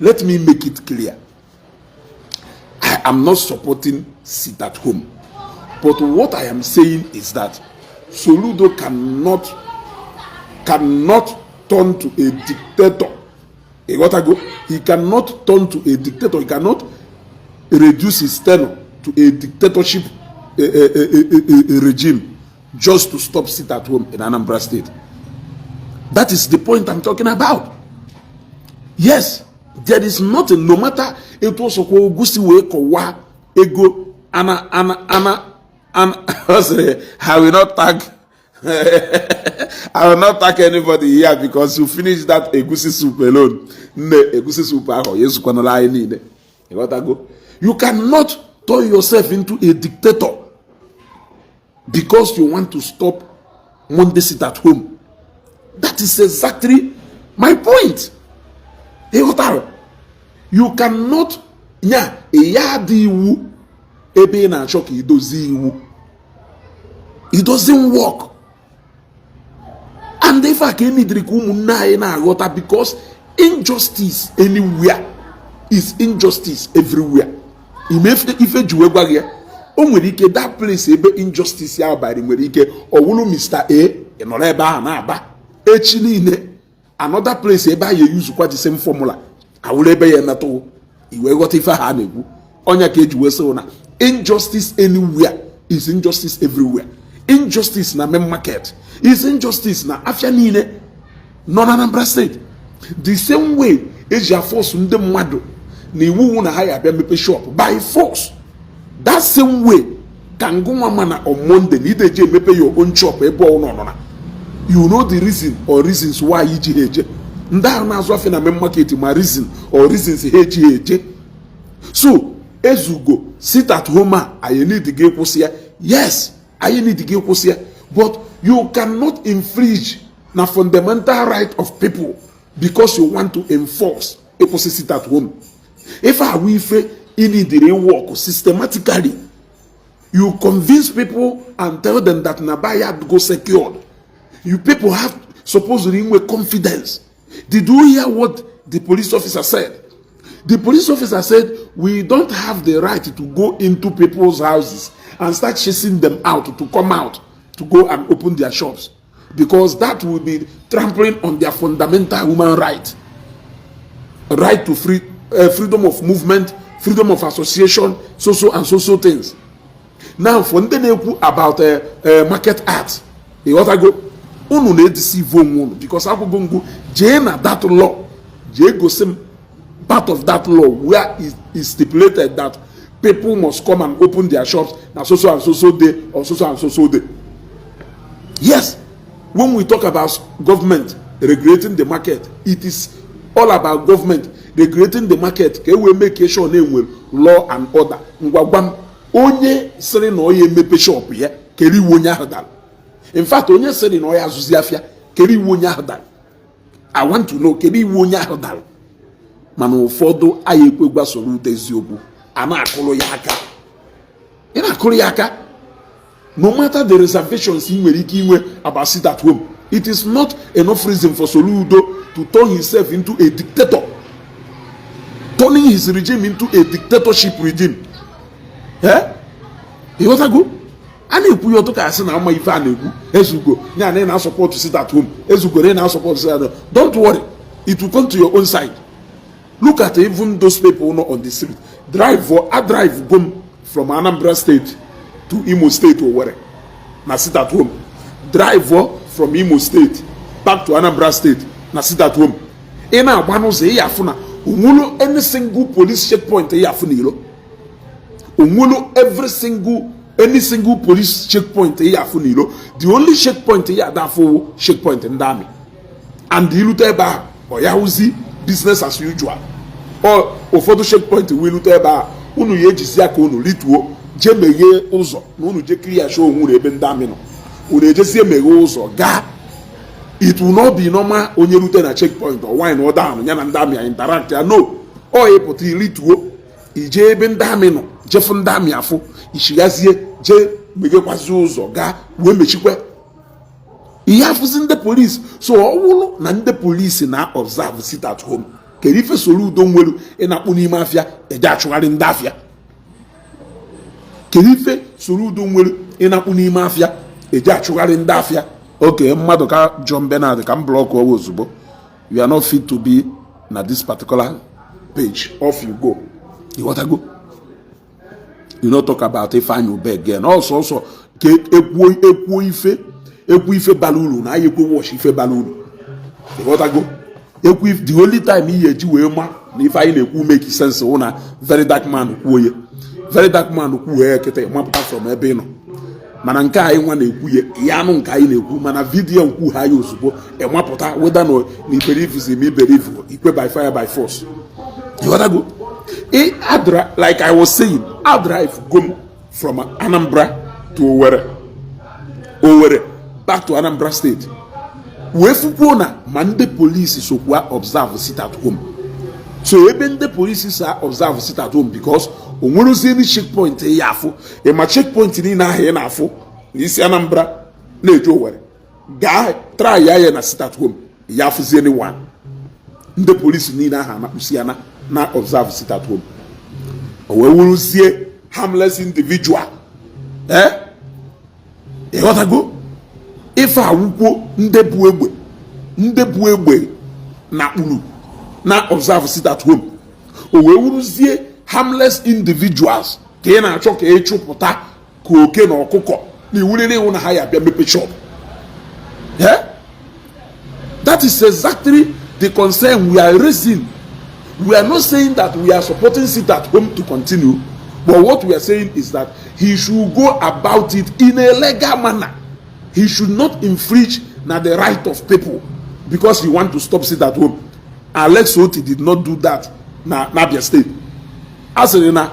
let me make it clear. I am not supporting sit at home. But what I am saying is that Soludo cannot turn to a dictator. He cannot turn to a dictator. He cannot reduce his tenure to a dictatorship regime just to stop sit at home in Anambra State. That is the point I'm talking about. Yes, there is nothing, no matter it was a gusi we kowa ego ana I will not tag I will not tag anybody here because you finish that egusi soup alone. Egusi soup you cannot turn yourself into a dictator because you want to stop Monday sit at home. That is exactly my point. You cannot it doesn't work. And if I can because injustice anywhere is injustice everywhere. If that place injustice by Mr. A another place you use quite the same formula. I will injustice anywhere is injustice everywhere. Injustice na main market is injustice na Afianine, non-Anambra State. The same way as you force the mado ni wu na hire be shop by force. That same way can go man on Monday need to mepe your own shop no. You know the reason or reasons why EGH. Nda na so na main market my reason or reasons EGH. So as you go sit at home, I need to get here. Yes, I need to get here, but you cannot infringe the fundamental right of people because you want to enforce a sit at home. If I will in the work systematically, you convince people and tell them that Nabaya go secured. You people have supposedly with confidence. Did you hear what the police officer said? The police officer said, we don't have the right to go into people's houses and start chasing them out to come out to go and open their shops because that will be trampling on their fundamental human right. Right to freedom of movement, freedom of association, so and so things. Now, for the about market art, what I go, because I go Jane that law, Jane go some part of that law where it is stipulated that people must come and open their shops now so and so day or so and so day. Yes, when we talk about government regulating the market, it is all about government regulating the market. Can we make sure with law and order? Onye sere no ye mepe shop ye keri wonya hadal. In fact, onye sere no ya azuziafia keri wonya hadal. I want to know keri wonya hadal. Manu fodo ayekwegba Soludo eziogu ana akolo yaka. Ina akolo yaka. No matter the reservations he may about sit at home, it is not enough reason for Soludo to turn himself into a dictator, turning his regime into a dictatorship regime. Eh? He was a good. And if you talk as an Ama Ivan, as you go, now support to sit at home, as you go, now support to sit at home. Don't worry, it will come to your own side. Look at even those people not on the street. Drive home from Anambra State to Imo State or whatever. Now sit at home. Drive from Imo State back to Anambra State. Now sit at home. Ena wano se yafuna. Umulo any single police checkpoint yafuna. Umulo any single police checkpoint yafuna. The only checkpoint for checkpoint in Dami. And the luteba or yahuzi business as usual. Or for the checkpoint we luteba unu yejisi aka unu lituo jemeye uzo unu je clear show unu ebe Dami no. Unu je see mege uzo ga. It will not be normal onye lute na checkpoint or wine or down yana Dami interact. No. Or e poti lituo ije ebe Dami no. Jefu Dami afo ishigazie je mege kwazi uzo ga we mechikwe. He has in the police. So all na the police now observe sit at home. kedu ife Soludo nwelu ị na-akpụ n'ime afịa eje achụgharị ndị afịa? Kedu ife Soludo nwelu ị na-akpụ n'ime afịa eje achụgharị ndị afịa? Okay, mmadụ ka John Bernard ka m blọk ọwa ozugbo. You are not fit to be na this particular page. Off you go. You want to go? You not talk about if I know again. Also ke ekwu ife balulu na ekwu wash ife balulu. You want to go? Ekwu the only time he eji we ma na if I na-ekwu make sense una very dark man kwuo ye. Very dark man kwuo ye kete mapụta from ebe no. Mana nke anyị nwa na-ekwu ya anụ nke anyị na-ekwu mana vidiyo nkwu ha ya ozugbo enwapụta weda na iberivism iberivu ikpe by fire by force. You wanna go? Adra, like I was saying, I drive go from Anambra to Owerri back to Anambra State. Wefukwuo na ma ndị polisi sokwa observe sit at home. So ebe ndị polisi sa observe sit at home because onwerozi any checkpoint ya afụ ma checkpoint ni na ahịa na afụ n'isi Anambra na-eje Owerri gaa try ya na sit at home ya afụzi anyone. Ndị polisi niile aha na-akpụsi ya na observe sit at home. O wee wuruzie harmless individual ịghọtago ife awụkwọ ndị bụ egbe na kpuru na observe sit at home. O wee wuruzie harmless individuals ka ị na-achọ ka ịchụpụta ka oke na ọkụkọ na iwuriri iwu na ha ya bịa mepe shop. That is exactly the concern we are raising. We are not saying that we are supporting sit at home to continue, but what we are saying is that he should go about it in a legal manner. He should not infringe the right of people because he want to stop sit at home. Alex Oti did not do that na Abia State. Asịrị na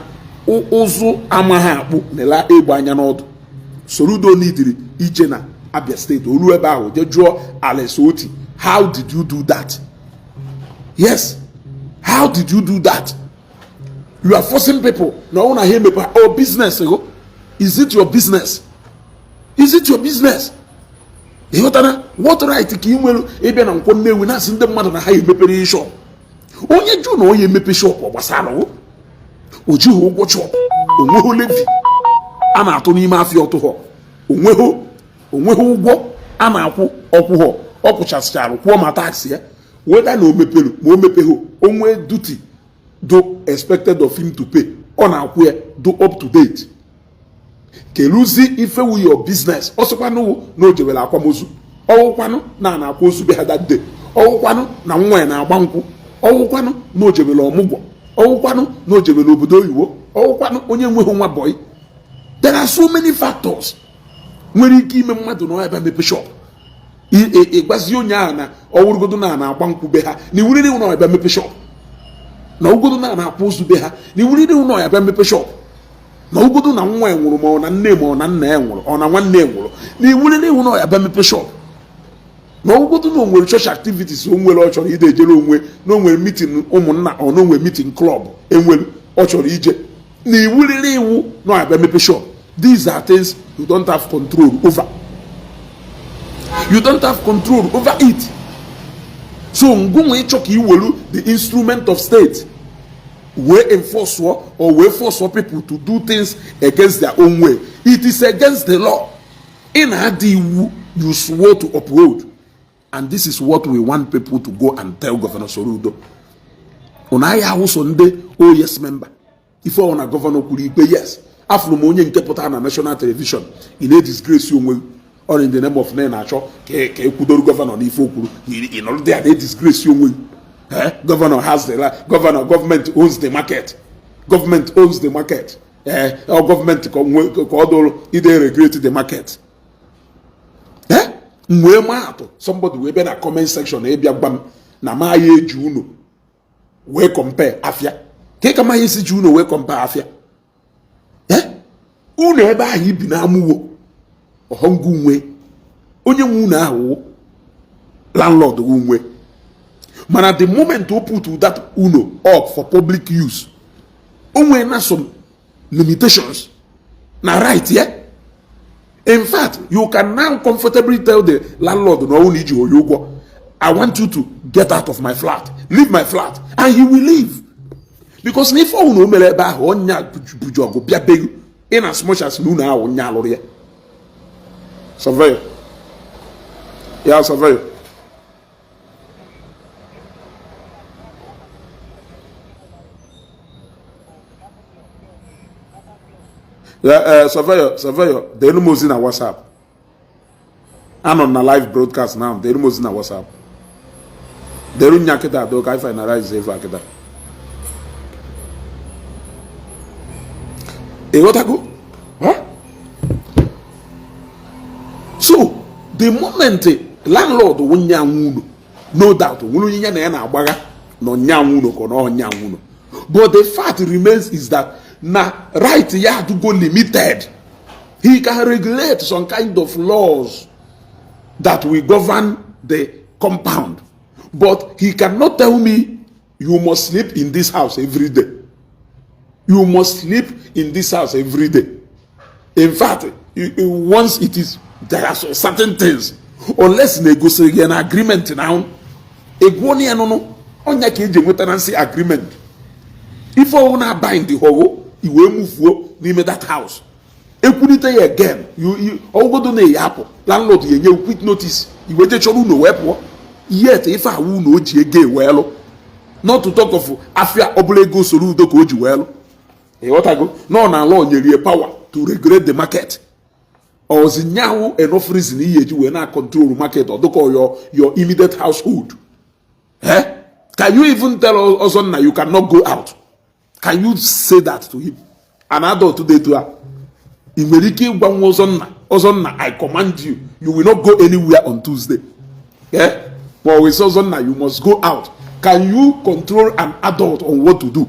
ụzụ amaghị akpụ nela egbe anya n'ọdụ. Soludo nidiri ije na Abia State olu ebe ahụ je jụọ Alex Oti, how did you do that? Yes, how did you do that? You are forcing people. No one hear me. Oh, business. Is it your business? Is it your business? What right can you ebe na nkwo nnewi na asị ndị mmadụ na ha emepere shop? Onye jụ na onye emepe shop ọgbasara o ji ụgwọ shop onweghị levi a na-atụ n'ime afịa ọtụhọ onweghị ụgwọ a na-akwụ ọkwụhọ ọ kwụchasịchara kwụọ ma taxi ya whether na o mepere ma o mepeghị onwe duty do expected of him to pay ọ na-akwụ ya do up to date. Keluzi ife wu your business ọsọkwanụ na o jewere akwamozu ọwụkwanụ na akwa ozu be ha that day ọwụkwanụ na nwa ya na-agba nkwụ ọwụkwanụ na o jewere ọmụgwọ ọwụkwanụ na o jewere obodo oyibo ọwụkwanụ onye nweghị nwa boy. There are so many factors nwere ike ime mmadụ na ebe mepe shop ịgbazi onye ahụ na ọwụrụgodo na-agba nkwụ be ha na iwuriri ụlọ ebe mepe shop na ugodo na-akwa ozu be ha na iwuriri ụlọ ebe mepe shop na ugodo na nwa enwụrụ ma ọ na nne ma ọ na nna enwụrụ ọ na nwanne enwụrụ na iwuriri ụlọ ya ebe mepe shop na ugodo na onwere church activities o nwere ọ chọrọ ide ejere onwe na onwere meeting ụmụnna ọ na onwere meeting club enwere ọ chọrọ ije na iwuriri iwu na ebe mepe shop. These are things you don't have control over. You don't have control over it. So ngunwe ịchọ ka iwelu the instrument of state we enforce or we force people to do things against their own way. It is against the law. In Adiwu, you swore to uphold. And this is what we want people to go and tell Governor Soludo. Onaya Sunday, oh yes member. If I want a governor could be yes. After money in Kepota na national television, in a disgrace you or in the name of Nenacho, Kudo governor Nifokuru, in all there they disgrace you. Governor has the government owns the market. Government owns the market. Or government either regret the market. Somebody we be na comment section na ma ye Juno. We compare afia. Ke kama yesi Juno we compare afia. Unu ebe ahụ ibi na amụwo ọhọngụ nwe onye nwe unu ahụ landlord nwe mana the moment you put that uno up for public use onwe na some limitations na right yeah. In fact you can now comfortably tell the landlord na unu iji oyo ụgwọ I want you to get out of my flat. Leave my flat. And he will leave. Because if you know me about onya bujogo bia beg in as much as you know onya lawyer. Surveyor. Yeah, surveyor. Yeah, surveyor. They no more in a WhatsApp. I'm on a live broadcast now. They no more in a WhatsApp. They don't nyake that dog. I finalize if I get that. What I go? Huh? So the moment landlord wunya wuno, no doubt wunya na agbaga no nya wuno ko no nya wuno. But the fact remains is that na right ya to go limited. He can regulate some kind of laws that will govern the compound. But he cannot tell me you must sleep in this house every day. You must sleep in this house every day. In fact, once it is, there are certain things, unless negotiate an agreement now, egwoni anono onya ke eje tenancy agreement. If I wanna bind the whole, you will move near that house. Equity again, you all go to the apple. Landlord, you quick notice. You wait a cholu no wepo. Yet, if I will know gay well, not to talk of afia oblego soludo koji well. What I go? No, na law you power to regulate the market. Or zinyawo enough reason you will not control the market or your immediate household. Eh? Can you even tell us now you cannot go out? Can you say that to him? An adult today to her. I command you, you will not go anywhere on Tuesday. Yeah? But with Ozonna, you must go out. Can you control an adult on what to do?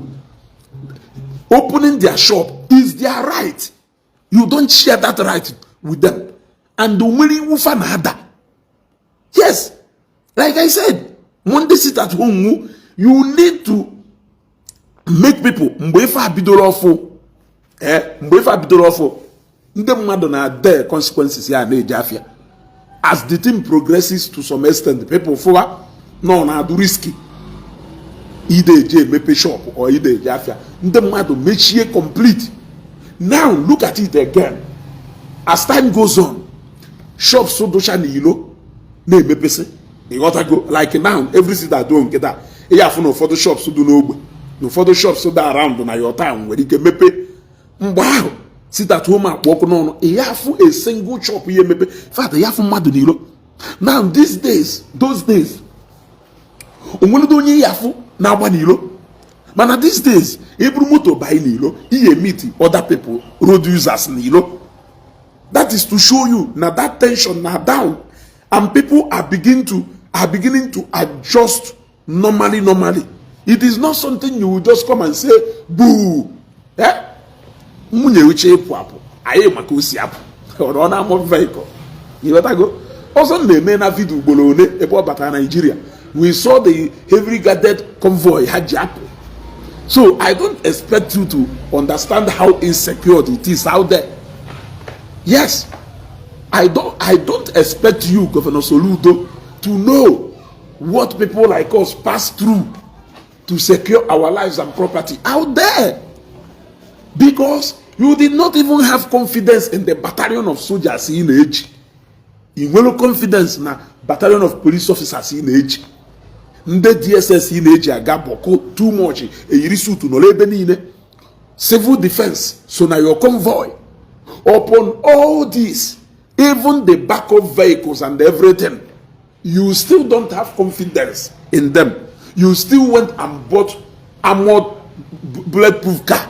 Opening their shop is their right. You don't share that right with them. And the money ufanada. Yes. Like I said, when they sit at home, you need to make people mbefa bidolofo. Mbefa bidolofo. Ndem mmadụ na there consequences ya na ejafia. As the thing progresses to some extent, people for no na do risky. Either J mepe shop or either Jafia. The matter make sure complete. Now look at it again. As time goes on, shops so dosha ni ne mepe se. You gotta go like now. Everything that don't get that. You have no photo shops to do no photo shops so that around na your town where you can mepe. Wow. Sit at home and walk on. You have a single shop here mepe. Father, you have madu ni Now these days, those days, umunu do nyi yafu. Now, but these days, every motor buy Nilo, he meet other people, road users Nilo. That is to show you now that tension now down, and people are beginning to adjust normally. It is not something you will just come and say, boo. Eh? Munye uche puapo. Aye makusi apo. Or on a motor vehicle. You better go. Also, the main video bolone about Nigeria. We saw the heavily guarded convoy hijacked. So I don't expect you to understand how insecure it is out there. Yes, I don't expect you, Governor Soludo, to know what people like us pass through to secure our lives and property out there. Because you did not even have confidence in the battalion of soldiers in age. You will confidence in the battalion of police officers in age. Nde DSS in age agaboko too much eyirisu to no lebe niile civil defense so na your convoy upon all this, even the backup vehicles and everything, you still don't have confidence in them. You still went and bought armored bulletproof car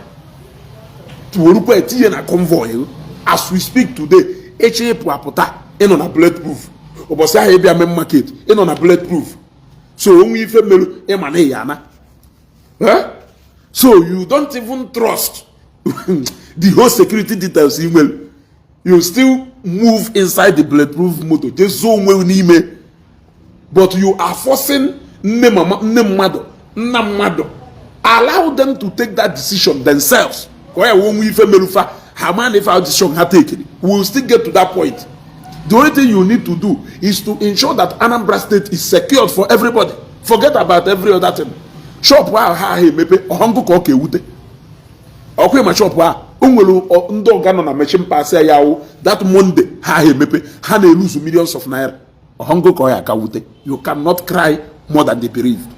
to orupo etiye na convoy. As we speak today, HA puapota in on a bulletproof obosi ahe bia main market in on a bulletproof. So when we family yana, so you don't even trust the whole security details email. You still move inside the bulletproof motor. Just so well nime, but you are forcing nemado. Allow them to take that decision themselves. When we family how many decision have taken, we will still get to that point. The only thing you need to do is to ensure that Anambra State is secured for everybody. Forget about every other thing. Shop wa ha emepe ohongo ka o ka ewute. Okwe ma shop wa onwelu ndo gano na machine pass ya wo that Monday ha emepe ha na lose millions of naira. Ohongo ka ya ka wute. You cannot cry more than the bereaved.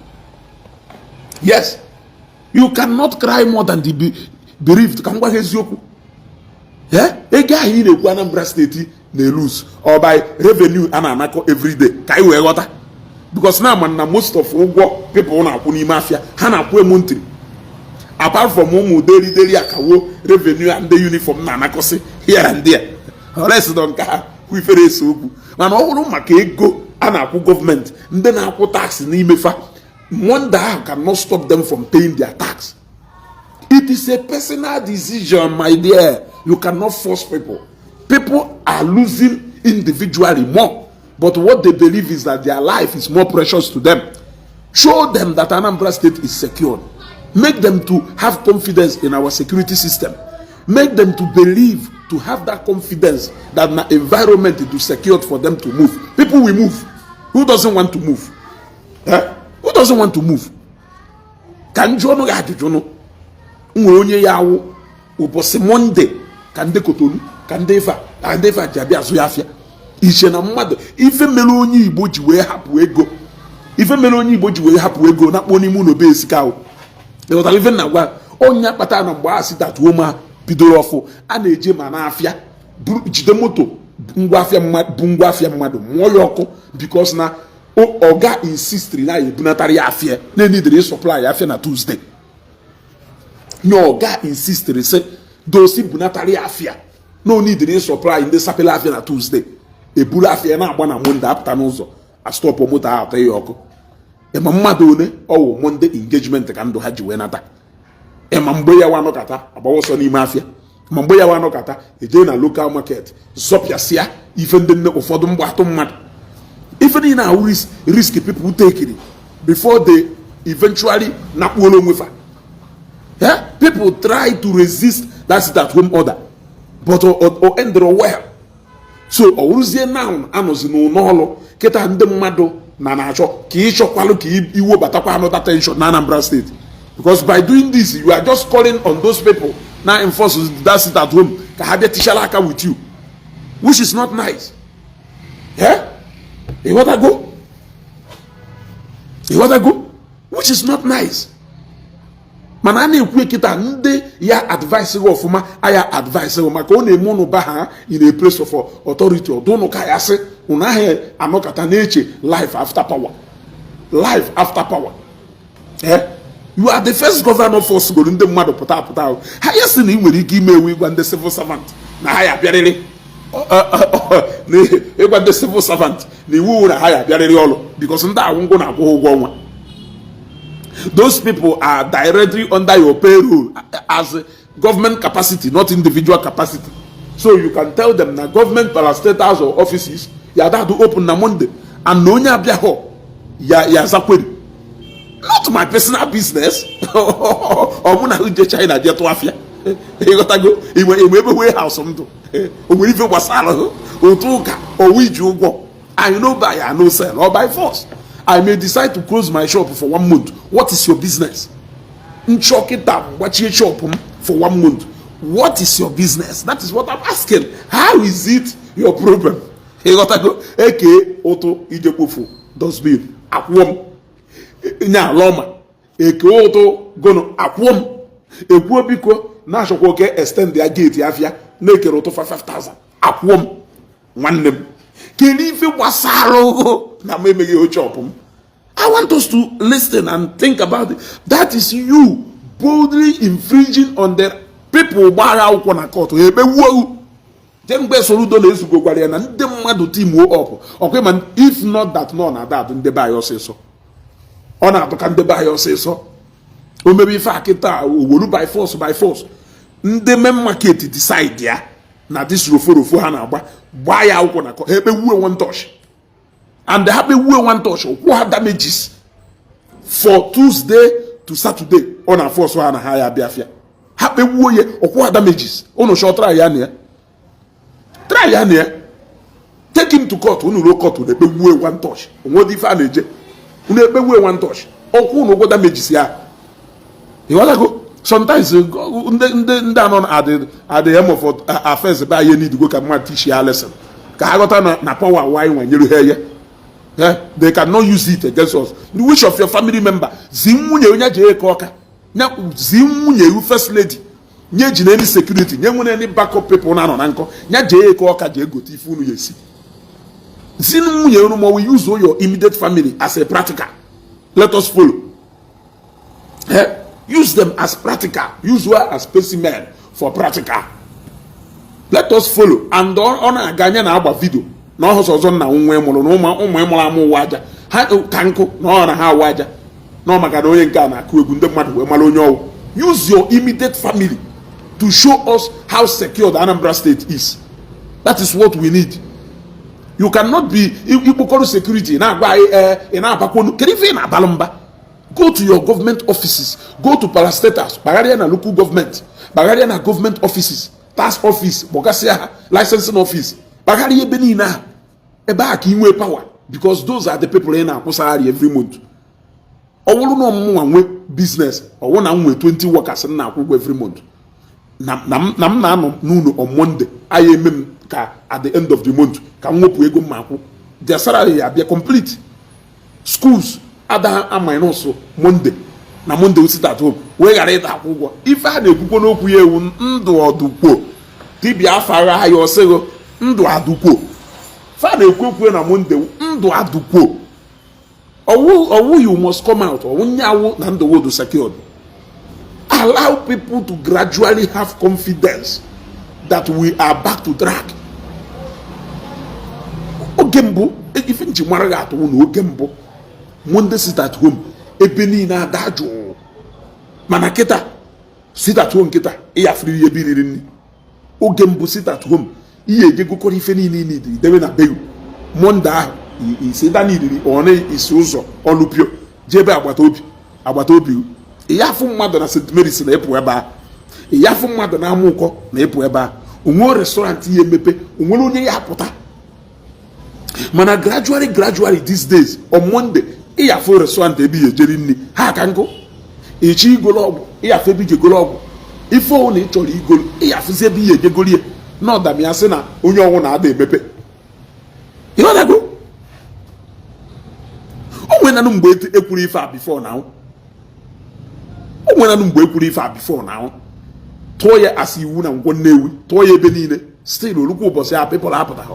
Yes. You cannot cry more than the bereaved. Ka ngwa eziokwu. Yeah? Ega hi na-ekwu Anambra State na lose or by revenue anako every day. Ka I wee ghọta. Because now man, most of people na akwụ n'ime afia ha na akwụ monthly. Apart from daily akawo revenue and the uniform na anakosi here and there. Rest don ka we fere so okwu. Mana ọ bụrụ maka ego a na-akwụ government ndị na-akwụ tax n'ime fa. Wonder cannot stop them from paying their tax. It is a personal decision, my dear. You cannot force people. People are losing individually more. But what they believe is that their life is more precious to them. Show them that Anambra State is secured. Make them to have confidence in our security system. Make them to believe, to have that confidence that the environment is secured for them to move. People will move. Who doesn't want to move? Eh? Who doesn't want to move? Can Jono Gajuno? Unye yawo ubosi Monday kande kotonu kande eva jabi azuyafia ishe na mmadu ife mele onye Igbo ji wee hapụ ego ife mele onye Igbo ji wee hapụ ego na kponi mu no be esika o e wota ife na gwa onya kpata na mgba asita tuo ma bidoro ofu a na-eje ma na afia jide moto ngwa afia mmadu moyo ọkụ because na oga insist na ebunatari afia na need supply afia na Tuesday. No, God insisted, say, those bunatari afia. No need to supply in the sapela afia na Tuesday. A bula afia na one Monday afternoon. A stop o motor out yoko. E mamma done, oh, Monday engagement can do haji wenata. E mamboya wanokata, about so ni mafia. Mamboya wanokata, a day na local market. Zopia sia, even the affordum bottom mad. Even in our risky people who take it before they eventually not willing with her. Yeah? People try to resist that sit-at-home order, but or end well. So oruzie now anozi no nolo keta ndị mmadụ na na-achọ ka ịchọkwalụ ka iwo batakwa another tension na Anambra State, because by doing this you are just calling on those people now enforce that sit-at-home ka ha bịa tishala aka with you, which is not nice. Yeah? You want to go? You want to go? Which is not nice. Mana na-ekwu kita ndị ya advice ofuma aya advice maka ọ na-eme unu ba ha in a place of authority odunu ka ya sị unu ahụ anọkata na-eche life after power. Life after power. You are the first governor force go ndị mmadụ pụta ha ya sị na ị nwere ike ime ewu ịgwa ndị civil servant na ha ya bịarịrị ịgwa ndị civil servant na iwu na ha ya bịarịrị ọrụ because ndị ahụ na-akwụ ụgwọ ọnwa. Those people are directly under your payroll as government capacity, not individual capacity. So you can tell them that government parastatals or offices, you have to open on Monday. And no ya zakweri. Not my personal business. Or muna uje China jet wafia. You got to go. You warehouse something. Or even wasala. Or tuka. Or wiju go. I know buy, I know sell. Or by force. I may decide to close my shop for 1 month. What is your business? Nchoke tam, watch your shop for 1 month. What is your business? That is what I'm asking. How is it your problem? You got to go. Eke auto ijepofu dustbin akwom. Nya loma. Eke auto gono akwom. Ekwo biko na shoko ke extend their gate afia. Na eke auto for 5,000. Akwom. Nwannem. Kelife wasaro. I want us to listen and think about it. That is you boldly infringing on the people. Soludo up. If not that, none of that, then they buy your say so. On out can they buy your say so? Or maybe if I get by force. The men market decide, yeah. Now this rufo hana why I want to call one touch. And the happy we one touch what damages for Tuesday to Saturday on a force one higher biafia. Happy we or what damages. Oh no, short try yan. Try yan. take him to court. Unu ro court unu ekpegbuo one touch. Onwedi ife a na-eje. Unu ekpegbuo one touch. Okwu unu go damages ya. You wanna go? Sometimes ndị anọ at the end of affairs ba ye need go ka mma teach ya lesson. Ka ha ghọta na power why nwa nyere ha ye. They cannot use it against us. Which of your family member zi nwunye onye je ka ọka. Nya zi nwunye you first lady. Nye ji any security, nye nwere any backup people na na nko. Nya je ka ọka je gote ifu unu yesi. Zi nwunye unu mo we use your immediate family as a practical. Let us follow. Use them as practical. Use her as specimen for practical. Let us follow. And on a Ganya na agba video. No house on na unwe molo no ma umwe amu waja. Ha kanko no na ha waja. No maka onye nke na aku egwu ndị mmadụ we mala onye owu. Use your immediate family to show us how secure the Anambra State is. That is what we need. You cannot be Igbo security na agba na abakwonu. Kerife na abalumba. Go to your government offices. Go to parastatals. Bagaria na local government. Bagaria na government offices. Tax office. Bogasia licensing office. Bagaria benina. Eba ki inwe power. Because those are the people in our salary every month. Owolu no mwe business. Owo na mwe 20 workers na akwụkwọ every month. Na no on Monday. Ayemem ka at the end of the month. Ka nwopu ego makwu. Their salary ya be complete. Schools. Ada amino so Monday na Monday we sit at home we gara ita akwụkwọ ife a na-ekwukwo n'okwu ya ewu ndụ ọdụkwo dibịa afara ha ya osego ndụ adụkwo fa na-ekwekwe na Monday ndụ adụkwo owu you must come out owu nyawo na ndụ wodo secured. Allow people to gradually have confidence that we are back to track. Oge mbụ ife nji mara ga atụ na oge mbụ Monday sit at home ebe niile adajụ mana kịta sit at home kịta ịya free ihe biriri nri. Oge mbụ sit at home ihe ejegokọrọ ife niile n'idiri dewe na beyu. Monday ahụ isi da n'idiri ọ na-esi ụzọ ọlụpio jebe agbata obi ịyafụ mmadụ na St. Mary's na ịpụ ebe a ịyafụ mmadụ na Amụkọ na ịpụ ebe a onwe restaurant ihe emepe onwere onye ya apụta. Mana gradually these days on Monday ịyafụ restaurant ebe ihe jeri nri ha ka nkụ ichi igolo ọgwụ ịyafụ ebe ije golo ọgwụ ife ọwụ na ị chọrọ igolo ịyafụzi ebe ihe ejegolie na ọdamya sị na onye ọnwụ na-ada emepe. ịghọtago o nwenanụ mgbe ekwuru ife a before now. O nwenanụ mgbe ekwuru ife a before now. Tụọ ya asị iwu na ngwọ Nnewi tụọ ya ebe niile still olukwu ụbọchị a people apụta ha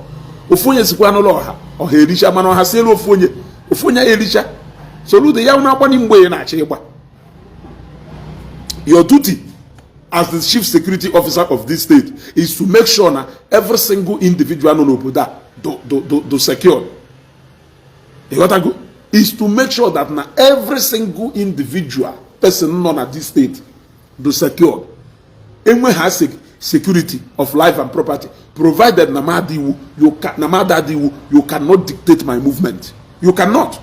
ofu onye sikwa n'ụlọ ọha ericha mana ọha sielu ofu onye ericha Soludo ya na agbani mgbe na-achị ịgba. Your duty as the chief security officer of this state is to make sure na every single individual nọ n'obodo a do secure. You got to go? Is to make sure that na every single individual person nọ na this state do secure. Enwe ha security of life and property provided namadiwu you cannot dictate my movement. You cannot.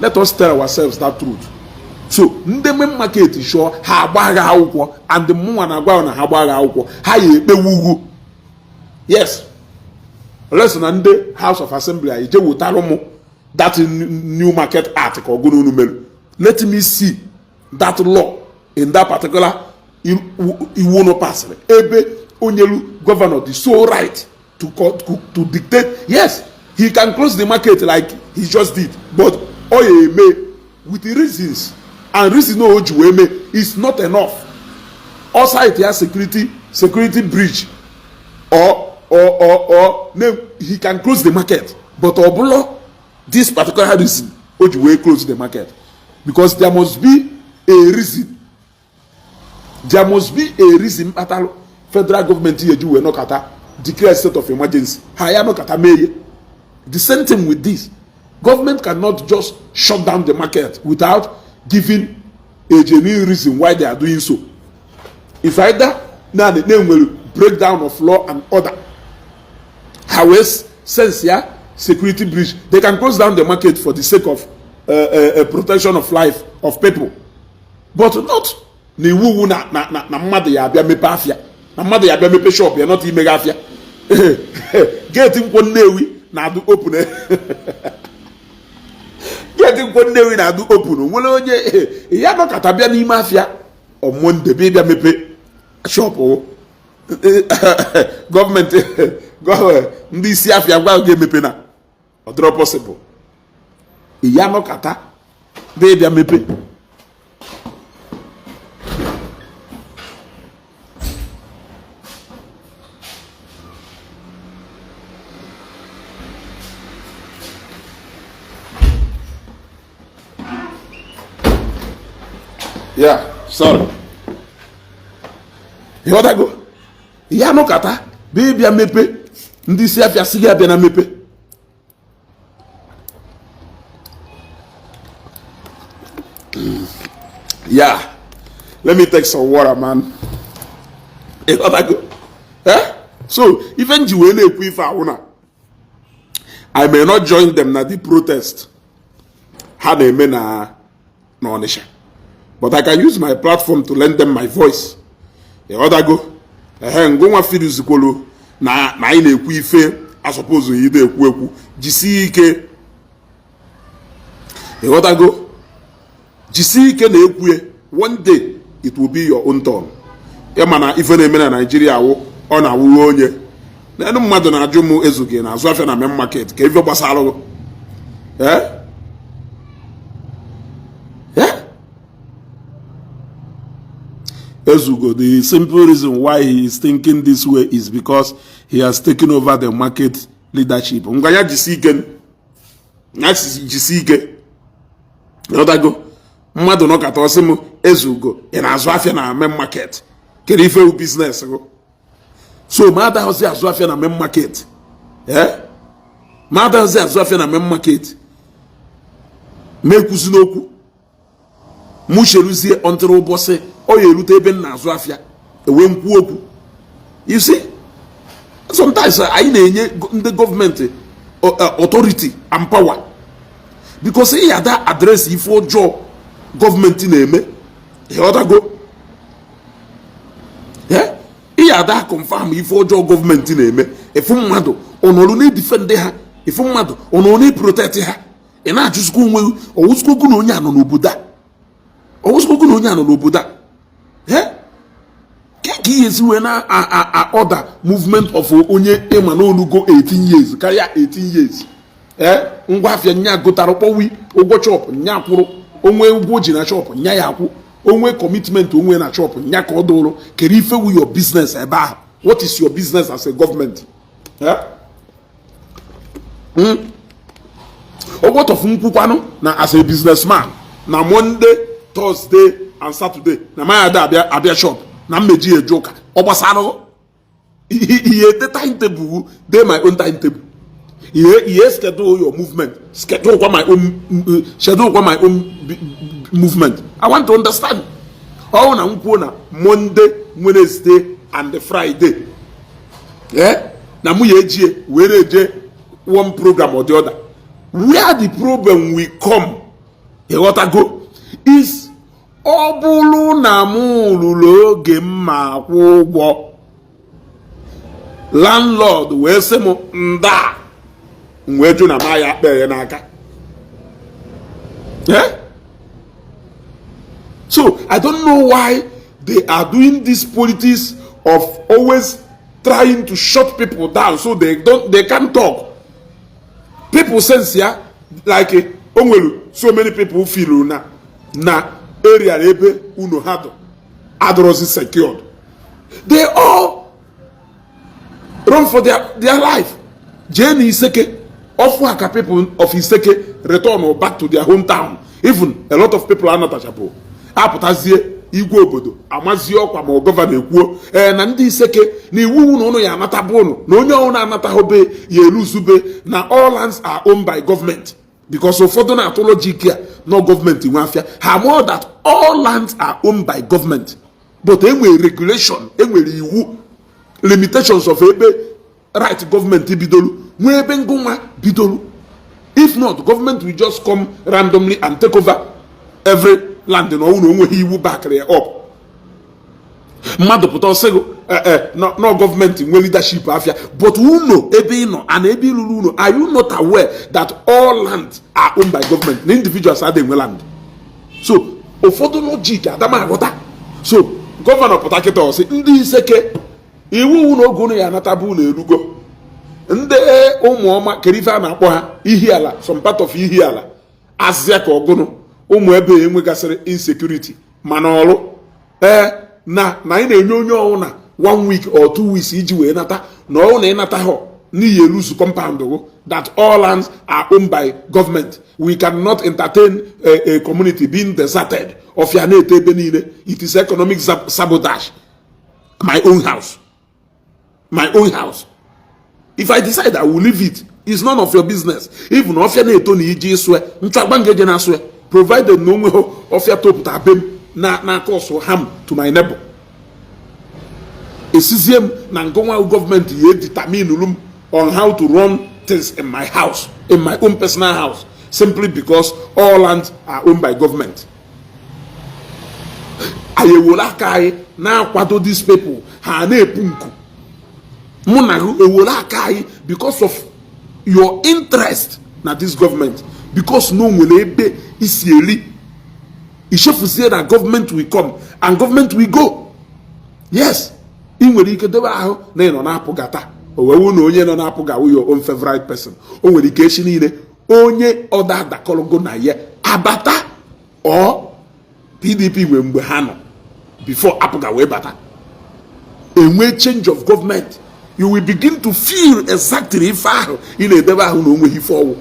Let us tell ourselves that truth. So ndị main market sure ha agbaga akwụkwọ and the mụnwa na agwa na ha agbaga akwụkwọ ha ya ekpewugwu. Yes. Listen na ndị House of Assembly eje wotara mụ that new market act ka ọgụrụ unu mere. Let me see that law in that particular iwu no pass ebe onyelu governor the sole right to dictate. Yes, he can close the market like he just did, but oye may with the reasons and reason no ojuwe is not enough. Also it has security breach or no, he can close the market, but obulo this particular reason ojuwe close the market because there must be a reason. There must be a reason at federal government here do no kata declare state of emergency. Haya no kata meye. The same thing with this. Government cannot just shut down the market without giving a genuine reason why they are doing so. If either now the name will breakdown of law and order. However, since security breach, they can close down the market for the sake of protection of life of people, but not na iwu na mmadụ ya abịa mepe afịa na mmadụ ya abịa mepe shop ya not imega afịa gate nkwọ Nnewi na-adụ open gate nkwọ Nnewi na-adụ open nwere onye ya nọkọta bịa n'ime afịa Monde bịa mepe shop gọọmenti ndị isi afịa gwa ga-emepe na ọ dịrọ possible ya nọkọta bịa mepe yeah, sorry. You want to go? Ya no kata, baby a mepe, ndi si afia siga bia na mepe. Yeah, let me take some water, man. You want to go? Eh? So, even you will not if I may not join them na the protest. How they may na Onisha. But I can use my platform to lend them my voice. You other go. Go nwa feel zikolo na ị na-ekwu ife I suppose you dey ekwu jisi ike. You other go. Jisi ike na ekwu one day it will be your own turn. Ya mana ife na-eme na Nigeria ọ na-awụ onye. Na enu mmadụ na-ajụ m ezuge na azụ afịa na main market ka ife gbasara Ezugo, the simple reason why he is thinking this way is because he has taken over the market leadership. Ngaya jisiken. Jisike. Yodago. Mmadu no kata osimu Ezugo. Ina azụ afịa na main market. Kedu ife u business go. So mada hosi azụ afịa na main market. Mada hosi azụ afịa na main market. Mekuzi n'okwu. Musheruzie until ụbọchị o yerute ebe na azụ afịa ewe nkwu okwu. You see, sometimes anyị na-enye ndị gọọmenti authority and power because he had that address ife ọjọọ gọọmenti na-eme ịghọtago he had that confirm ife ọjọọ gọọmenti na-eme efu mmadụ ọnọrụ na-edifende ha efu mmadụ ọnọrụ na-eprotect ha ị na-ajụzikwa onwe ọwụzikwa na onye anọ n'obodo a ọwụzikwa na onye anọ n'obodo a ka iyezi wee na order movement of onye ịma na olugo 18 years karịa 18 years ngwa afịa nya gotara kpọwi ụgwọ chọpụ nya kwụrụ onwe ụgwọ ji na chọpụ nya ya akwụ onwe commitment onwe na chọpụ nya ka ọ dụrụ kere ife wu your business ebe ahụ. What is your business as a government? Ogotofu nkwukwanụ na as a businessman na Monday, Thursday and Saturday na my ada abịa shop na mmeji ejoka ọ gbasara ihe the timetable dey my own timetable. Ihe schedule your movement, schedule my own movement. I want to understand. All na nkwo na Monday, Wednesday and the Friday. Na mu ye were je one program or the other. Where the problem will come, go is ọ bụrụ na mụ lụrụ oge mma akwụ ụgwọ landlord wee sị m nda wee jụ na ma ya kpere n'aka. So I don't know why they are doing this politics of always trying to shut people down so they can't talk. People sense like so many people feel na area ebe uno had adrosi secured. They all run for their life. Jane Iseke, Ofuaka people of Iseke return back to their hometown. Even a lot of people are not touchable. Aputazie igwe obodo amazi ọkwa ma gọvanọ ekwuo na ndị Iseke na iwu na ụnụ ya anata bụnụ na onye ọhụrụ anata hobe ya eluzube na all lands are owned by government. Because ụfọdụ na-atụ logic ya no government nwe afịa ha more that all lands are owned by government, but enwere regulation, enwere iwu limitations of ebe right government bidolu nwe ebe ngụnwa bidolu. If not, government will just come randomly and take over every land na onwe iwu back there up. mmadụ pụta ọsịgụ no gọọmenti nwe leadership afia, but uno ebe ị nọ and ebe ịlụrụ uno, are you not aware that all lands are owned by government na individuals adịghị nwe land? So ụfọdụ logic adama aghọta. So gọvanọ pụta kịta ọsị ndị iseke iwu na oge unu ya anatabu ụlọ erugo, ndị ụmụọma kere ife a na-akpọ ha ihi ala, some part of ihi ala azịa ka ọgụnụ ụmụ ebe enwegasịrị insecurity mana ọrụ na anyị na-enye onye ọnwụ na 1 week or 2 weeks iji wee nata na ọnwụ na ịnata ha n'ihi elusu compound go that all lands are owned by government. We cannot entertain a community being deserted of ya na-ete ebe niile. It is economic sabotage. My own house. If I decide I will leave it, it's none of your business. Even if you na-eto na iji iswe nchagbangeje na aswe, provided no nwe of ya topụta abem na cause harm to my neighbor. Esiziem na ngonwa government ye determine on how to run things in my house, in my own personal house, simply because all lands are owned by government. Ayewola kai na kwado these people ha na-epu nku. Munaru ewola kai because of your interest na this government, because no nwere ebe isieli. Ishefuzie that government will come and government will go. Yes, in nwere ike debe ahụ na ị nọ na-apụgata owewu na onye nọ na-apụga your own favorite person. O nwere ike echi niile onye ọda adakọrọgo na ya abata or PDP nwe mgbe ha nọ before apụga wee bata. Enwe change of government, you will begin to feel exactly ife ahụ ị na-edebe ahụ na onweghị ife ọwụ.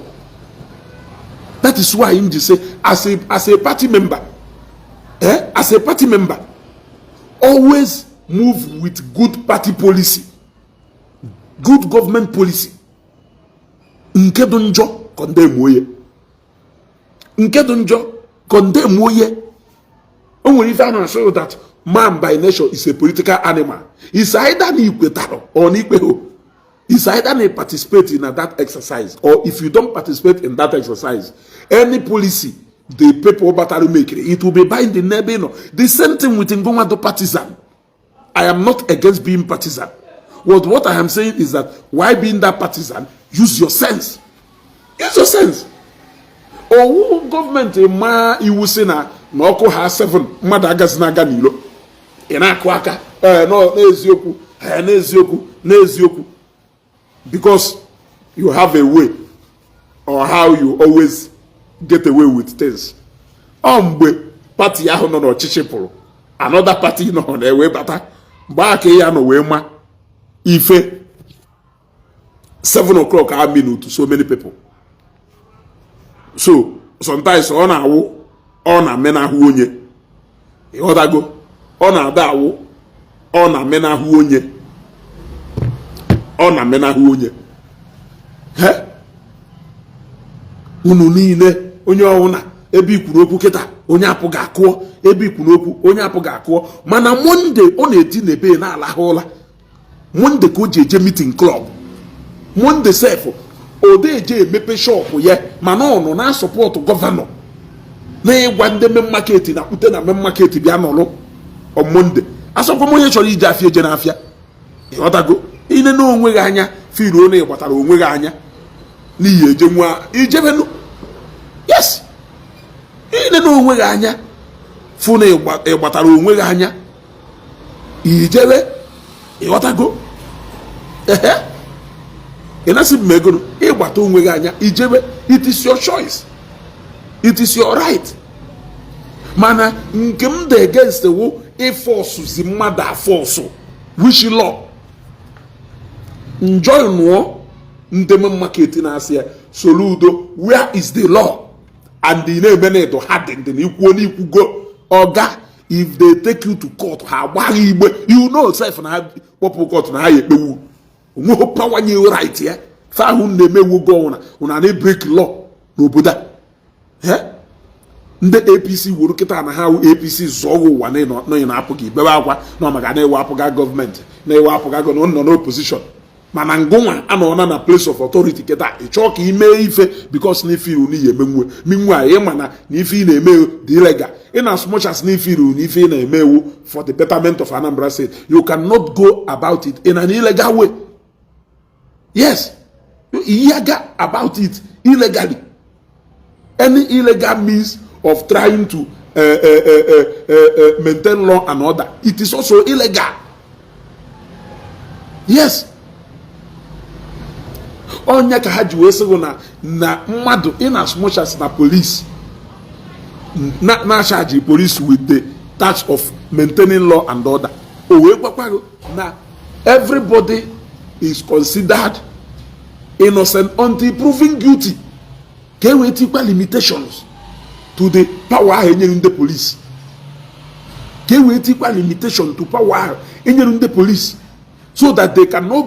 That is why I'm just say as a party member, as a party member, always move with good party policy, good government policy. Nkedo njọ condemn oye. Nkedo njọ condemn oye. Only if I show that man by nature is a political animal. It's either ni ikwetaro or ni ikweho. It's either they participate in that exercise, or if you don't participate in that exercise, any policy the people battle make it will be binding. The same thing with Ngoma partisan. I am not against being partisan. What I am saying is that why being that partisan? Use your sense. Use your sense. Or government you will say na oko ha 7 madagas na ganilo. Ina kwaka no n'ezioku. Because you have a way or how you always get away with things. Mgbe party ahụ nọ n'ọchịchị pụrụ, another party nọ na-ewe bata gbaa ka ya nọ wee ma ife 7 o'clock a minute to so many people. So sometimes ọ na-awụ ọ na-amenahụ onye ịghọtago, ọ na-ada awụ ọ na-amenahụ onye ọ na-amenahụ onye unu niile onye ọwụna ebe ikwuru okwu kịta onye apụghị akụọ, ebe ikwuru okwu onye apụghị akụọ. Mana Monday ọ na-eti n'ebe na-alahụ ụla. Monday ka o ji eje meeting club. Monday sef ode eje emepe shop ya, mana ọ nọ na support gọvanọ na ịgwa ndị main market na kpute na main market bịa nọrọ on Monday. Asọkwa m onye chọrọ ije afịa eje n'afịa. Ịghọtago, ine na onwe gị anya firuo na ịgbatara onwe gị anya n'ihi eje nwa ijebenu. Yes, ine na onwe gị anya fụ na ịgbatara onwe gị anya ijebe. Ịghọtago, ị na-asị m megoro ịgbata onwe gị anya ijebe. It is your choice, it is your right. Mana nke m dị against wo ịfọsụ zi mmadụ afọsụ which law enjoy no ndem market na-asị ya Soludo, where is the law? And the name to harden the ikwugo oga. If they take you to court, you know self na popo court na ekpewu nwo power nye right here. Fa hu na-emewu go una na break law n'obodo ndị APC wuru kịta na ha APC zọọ ụwa na apụghị bebe akwa na maka na ewe apụga gọọmenti na ewe apụga nọ n'opposition. mana ngụnwa anọ na place of authority kịta ịchọọ ka ime ife because na ife iru n'ihe emenwe minwe a ịma na ife ị na-eme dị illegal in as much as na ife iru na ife ị na-eme ewu for the betterment of Anambra State, you cannot go about it in an illegal way. Yes, you go about it illegally. Any illegal means of trying to maintain law and order, it is also illegal. Yes. Onye ka ha ji wee sịgo na mmadụ in as much as na police na charge police with the task of maintaining law and order. O wee gwakwago na everybody is considered innocent until proven guilty. Ka e wee tikwa limitations to the power ahụ enyere ndị police. Ka e wee tikwa limitation to power ahụ enyere ndị police so that they cannot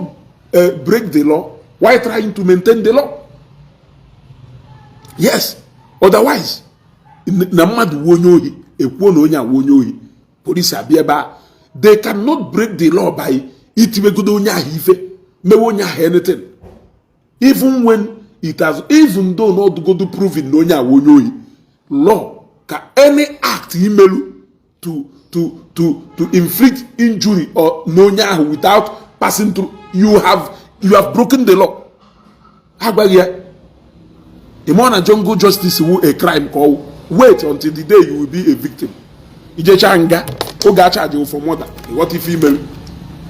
break the law while trying to maintain the law. Yes, otherwise na mmadụ wuo onye ohi ekwuo na onye awụ onye ohi police abịa ebe a, they cannot break the law by itiwegodo onye ahụ ife mewe onye ahụ anything even when it has, even though not go proving na onye awụ onye ohi. Law ka any act imelu to inflict injury or na onye ahụ without passing through, you have broken the law. Agbaghị ya ime na jungle justice wu a crime called wait until the day you will be a victim. Ijecha nga oge achaji for murder, what if email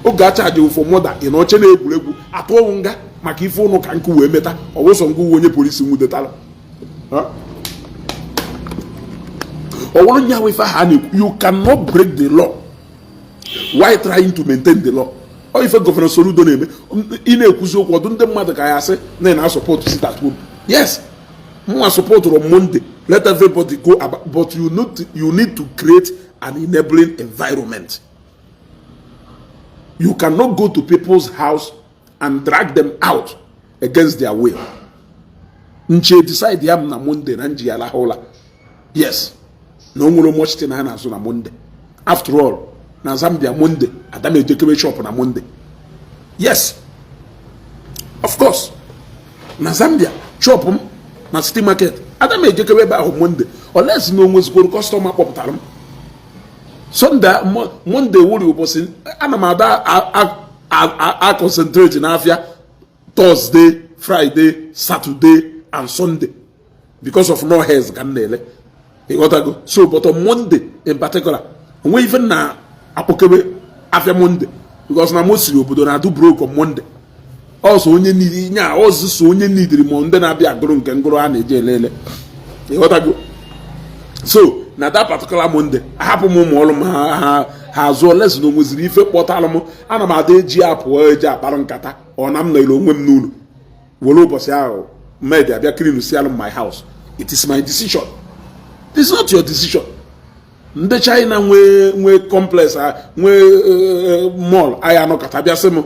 oge achaji for murder in oche na egwuregwu atụọ nga maka ife ụnụ ka nkụ wee meta ọwụsọ ngụ onye polisi nwudetala ọwụrụ nya wefe ha na you cannot break the law while trying to maintain the law. Ọ ife Governor Soludo na-eme ị na-ekwuzi okwu ọdụ ndị mmadụ ka ya sị na support sit at home. Yes, mwa support on Monday, let everybody go about, but you need to create an enabling environment. You cannot go to people's house and drag them out against their will. Nche decide yam na Monday na nji ala hola. Yes, no nwere much thing na so na Monday. After all, na Zambia Monday, Adam ejekebe shop na Monday. Yes, of course, na Zambia shop na city market Adam ejekebe ba Monday, unless no one's go customer kpọpụtara m. Sunday Monday wuri ụbọchị ana m ada concentrate na afia Thursday, Friday, Saturday and Sunday because of no hairs ka nele. You got to go. So but on Monday in particular, we even na apokebe afia Monday because na mostly obodo na do broke on Monday. Also onye need nya also so onye need Monday na bia agụrụ nke ngụrụ a na-eje elele. You got to go. So na that particular Monday ahapụ m ụmụ ọrụ m ha azụọ les na onweziri ife kpọtalụ m ana m ada eji apụ eji akpara nkata ọ na m na ile onwe m n'ụlọ were ụbọchị ahụ mmedi abịa clean sialụ my house. It is my decision. It's not your decision. Ndị China nwe complex nwe mall aya no kata bịa sị m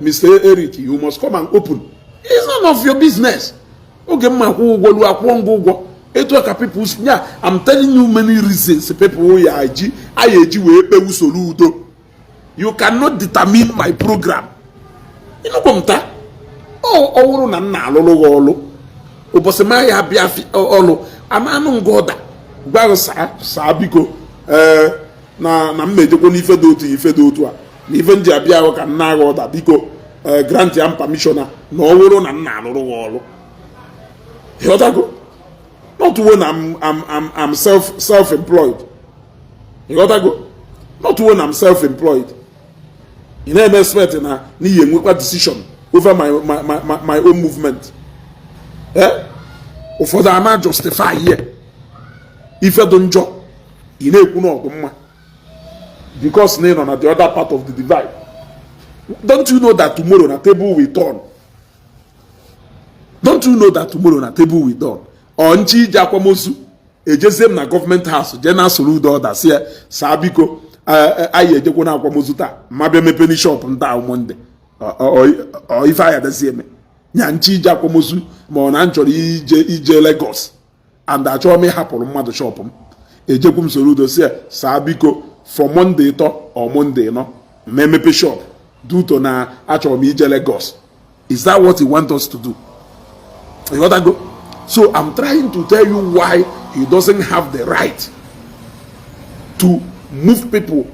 Mr. Eric, you must come and open. It's none of your business. Oge mma akwụ ụgwọ lu akwụọ ngụ ụgwọ etu aka people yeah, I'm telling you many reasons people ya aji wee pewu Soludo. You cannot determine my program. You know komta ọ wụrụ na nna alụlụ ọlụ ụbọchị ma ya bịa ọlụ amanụ ngoda gwa saa biko na mmejekwa n'ife dị otu a na ife nji abịa ahụ ka nna agha ọda biko grant ya permission na ọ wụrụ na nna alụrụ ọlụ. Ịghọtago? Not when I'm self-employed. You got to go. Not when I'm self-employed. You never expect na ni yenwekwa decision over my own movement. Ụfọdụ ama justify here. If you don't job, you na-ekwu na ọgụ mma because na on the other part of the divide. Don't you know that tomorrow na table will turn? Don't you know that tomorrow na table will turn? Onchi iji akwamozu ejeze m na government house je na Soludo order sie saa biko ayi ejekwa na akwamozu taa mabịa mepeni shop nta Monday o ife aya dazie eme nya nchi iji akwamozu ma ọ na nchọrọ ije Lagos and achọrọ m ịhapụrụ mmadụ shop m ejekwu m Soludo sie saa biko for Monday to or Monday no memepe shop due to na achọrọ m ije Lagos. Is that what he wants us to do? You got to go? So I'm trying to tell you why he doesn't have the right to move people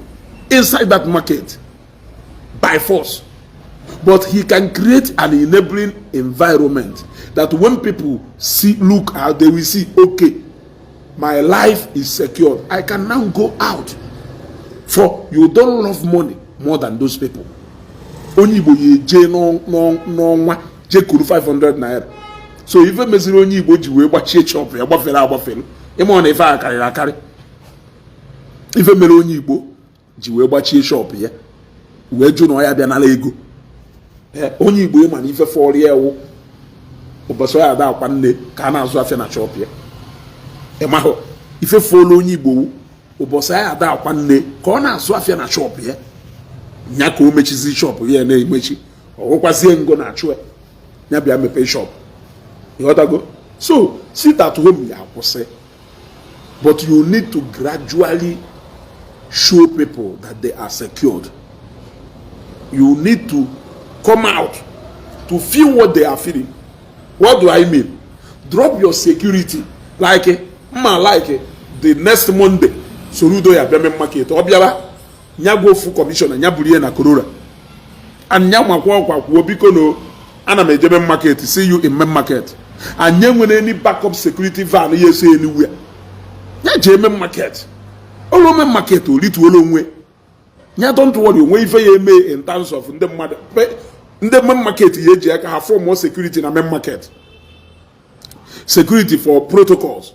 inside that market by force. But he can create an enabling environment that when people look out, they will see, okay, my life is secured. I can now go out. For you don't love money more than those people. Only ye je no je kuru 500 naira. So if meziri onye Igbo ji we gbachie chop ya gbafere ime ọ na ife akarị ife mere onye Igbo ji we gbachie shop ya we ju na ya bịa nala ego onye Igbo ma na ife fọrọ ya ewu ụbọchị ya da akwa nne ka a na-azụ afịa na shop ya ịmahụ ife fọrọ onye Igbo ụbọchị ya da akwa nne ka ọ na-azụ afịa na shop ya nya ka o mechizi shop ya na-emechi ọgwụkwazie ngo na-achụ ya bịa mepe shop. You got to go? So sit at home, but you need to gradually show people that they are secured. You need to come out to feel what they are feeling. What do I mean? Drop your security like the next Monday. Soludo ya beme market. Obiaba nyago full commissioner nyabulie na korora. And nyamakwa kwa biko no ana mejebe market. See you in main market. And then when any backup security van yes anywhere. Nya jeme market. Olo me market o litu olo nwe. Nya don't worry when ife ye me in terms of ndem mother. Ndem market ye je aka have more security na main market. Security for protocols.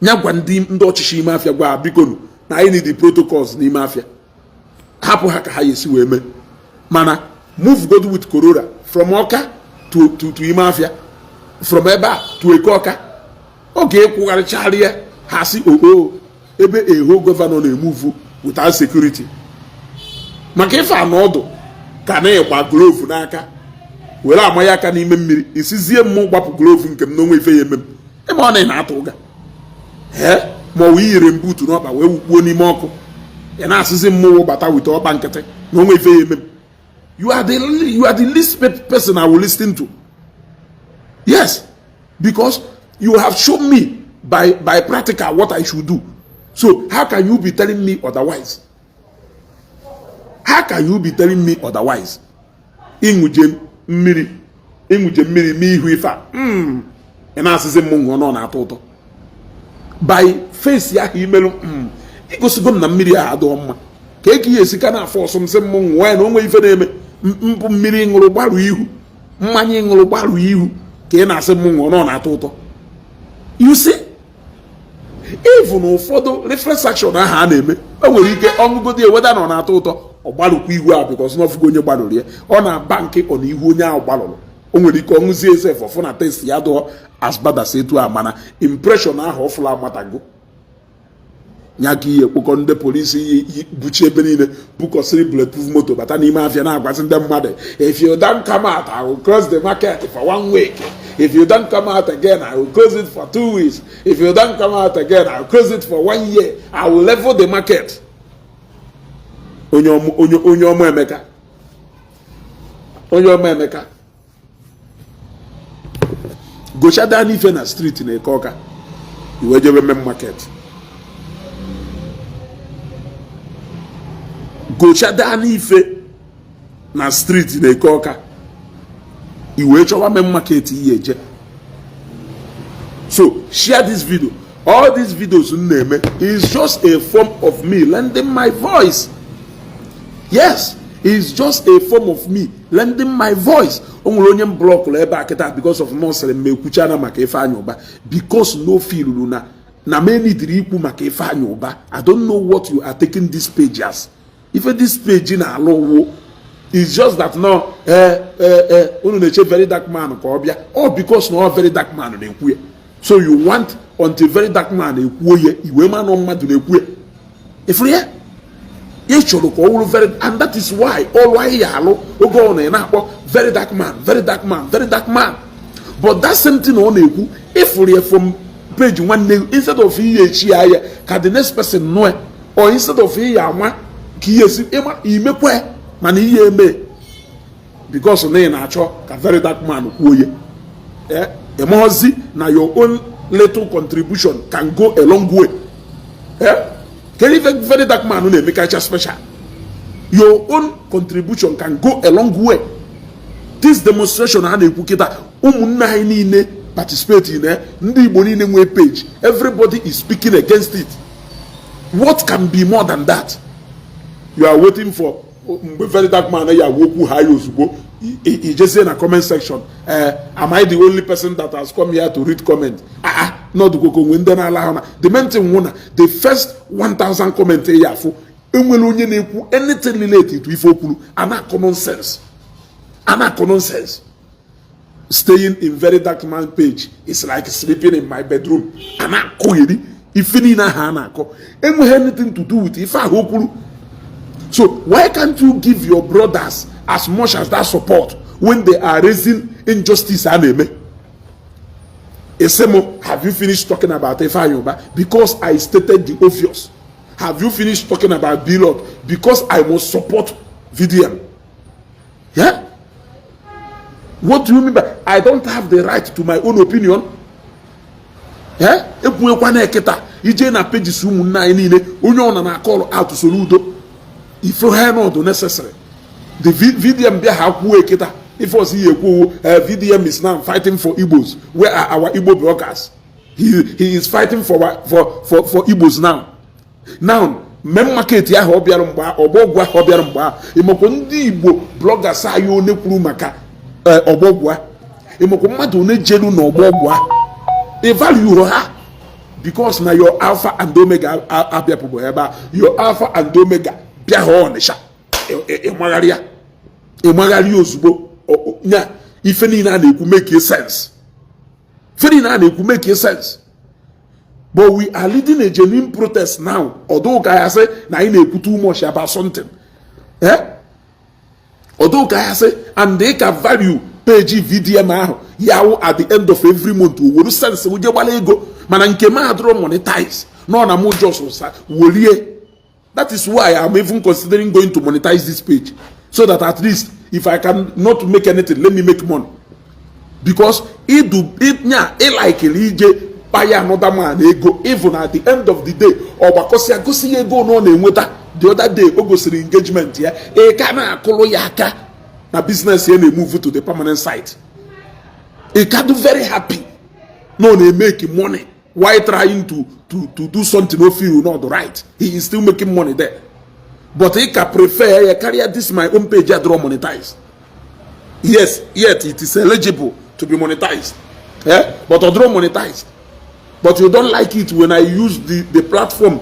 Nya gwa ndi ochichi ime afia gwa biko no na I need the protocols ni ime afia. Hapo haka ha yesi we me. Mana move God with Corona from Oka to ime afia. From Eba to Ekoka. Okay, Kugarcharia has ebe a whole governor a move without security. Makefa nodo kane kwa glove naka. Wela amayaka ni mmiri isizie mu gbapu glove nke no nwe fe yemem. E ma ona na atoga. Mo wi yire mbutu no ba we wukwo ni moko. E na asisi mu bata with oba nkete no nwe fe yemem. You are the least person I will listen to. Yes, because you have shown me by practical what I should do. So how can you be telling me otherwise? How can you be telling me otherwise? Ingujem miri mi huifa. Ena sise mungu no na atoto. By face ya himelu igosigo na mmiri a ado mma. Ka eki yesika na afọ so mse mungu we no nwe ife na eme mpu mmiri nguru gbaru ihu. Mmanye nguru gbaru ihu. You see, even for the reflex action I had him, I will get on go there whether or not or Balu because not going to on a bank on you now ballon. Only come say for fun test yado as bad as say to a manner impression I hofla matago. Nyaki ukon the police buche benine book or three bulletproof motor, but anima fiana wasn't them mother. If you don't come out, I will cross the market for 1 week. If you don't come out again, I will close it for 2 weeks. If you don't come out again, I will close it for 1 year. I will level the market. Onyo Emeka. Go shada ni fe na street in Ekoka. You will just main market. Go shada ni fe na street in Ekoka. So share this video. All these videos is just a form of me lending my voice. Yes, it's just a form of me lending my voice. Because of Muslim because no feel na many dripu makefanyoba. I don't know what you are taking this page as. If this page in a it's just that no, very dark man, or because no very dark man. So you want until very dark man, you man on mad if we very, and that is why all why go on and very dark man, very dark man, very dark man. But that's something on if we are from page 1 instead of can the next person know, or instead of he make mana ihe eme because na ị na-achọ ka very dark man kwuo ye emozi na your own little contribution can go a long way. Can even very dark man na make it special. Your own contribution can go a long way. This demonstration ha na-ekwu kịta ụmụnne anyị niile participate in ndị Igbo niile nwe page, everybody is speaking against it. What can be more than that? You are waiting for very dark man ya woku ha ozugbo. He just say in a comment section, am I the only person that has come here to read comment? Not to go when then allow. The main thing one, the first 1,000 comment here for anything related to Ifokulu, and common sense. And common sense. Staying in very dark man page is like sleeping in my bedroom. And I koyedi if you need anything to do with if I hope. So why can't you give your brothers as much as that support when they are raising injustice and enemy? Esemo, have you finished talking about Efayoba? Because I stated the obvious. Have you finished talking about Bilod? Because I must support VDM. Yeah? What do you mean by I don't have the right to my own opinion? Yeah? Ije na pages umunna niile onye ona na call out Soludo if you have not necessary. The VDM there have eketa if was he VDM is now fighting for Igbos. Where are our Igbo bloggers? He is fighting for Igbos now. Now mem market ya obiara mgba obogwa obiara mgba imoko ndị Igbo bloggers ayo one kwuru maka obogwa imoko mmadu one jelu na obogwa e value ha because na your alpha and omega abia pubo eba your alpha and omega bia ho onisha e magari ozugbo nya ife ni na na-ekwu make sense feni na na-ekwu make sense. But we are leading a genuine protest now. Although I say na I na-ekwu too much about something. Although I say and they can value page VDM ahụ yawo at the end of every month we will sense we je gbala ego mana nke ma adro monetize no na mo just sa wolie. That is why I'm even considering going to monetize this page so that at least if I can not make anything let me make money because it like ije buy another man ego even at the end of the day or because ya gosi ego no na enweta the other day o gosiri engagement ya e ka na akolo ya aka na business ya na move to the permanent site e ka do very happy no na make money while trying to do something no feel not right. He is still making money there but he can prefer ya carry this my own page ya draw monetized. Yes, yet it is eligible to be monetized, but I draw monetized. But you don't like it when I use the platform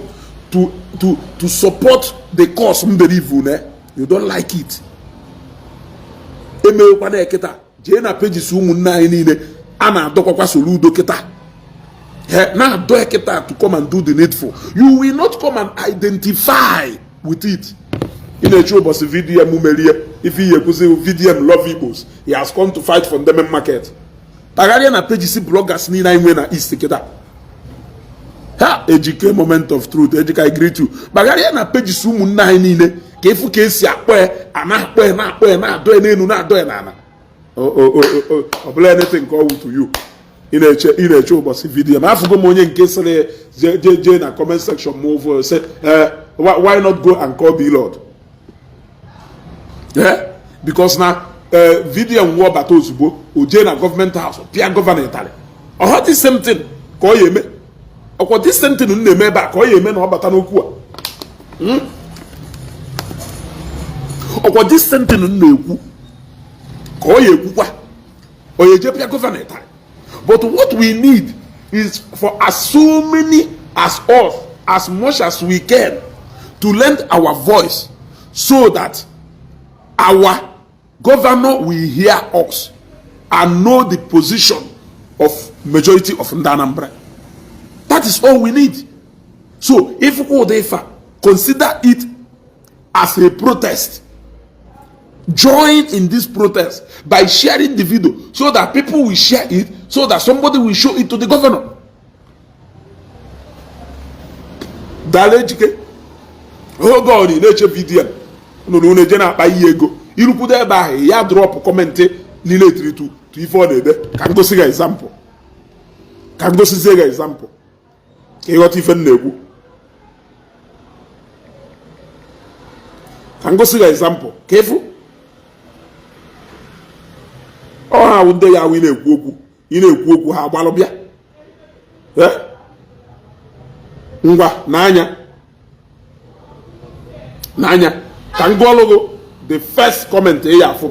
to support the cause. You don't like it. Eme kwa na eketa je na pages umunna anyị niile ana adokwa Soludo keta. Na do eketa to come and do the needful. You will not come and identify with it. In a show boss VDM umelie if he ekuzi VDM love Igbos. He has come to fight for them market. Tagaria na pages bloggers ni na inwe na East keta. Ejike moment of truth. Ejike I greet you. Bagaria na pages umunna anyị niile ka efu ka esi akpọ na do n'enu na do na. Obele anything call to you. In a show boss video. Ma afugo mo onye nke sere je na comment section move say why not go and call the Lord? Yeah? Because now video war bata ozugbo oje na government house pia governor Italy. Oh the same thing ko yeme. Okwo this same thing na-eme ba ko yeme na obata n'okwu a. Okwo this same thing na-ekwu ko yekwukwa oyeje pia governor Italy. But what we need is for as so many as us, as much as we can, to lend our voice so that our governor will hear us and know the position of majority of Anambra. That is all we need. So if Odefa consider it as a protest, join in this protest by sharing the video so that people will share it, so that somebody will show it to the governor. Dalejike, oh God, in nature VDM. no je na akpa ihe ego irukwudo ebe ahụ ya drop comment niile etiri tu ife ọ na-ede ka ngosi ga example ka ngosizie ga example ka ịghọta ife m na-ekwu ka ngosi ga example ka ịfụ ọ ha wụ ndị ya awụ ị na-ekwu okwu ha agbalụ bịa ngwa n'anya ka m gụọlụgụ the first comment ya afụ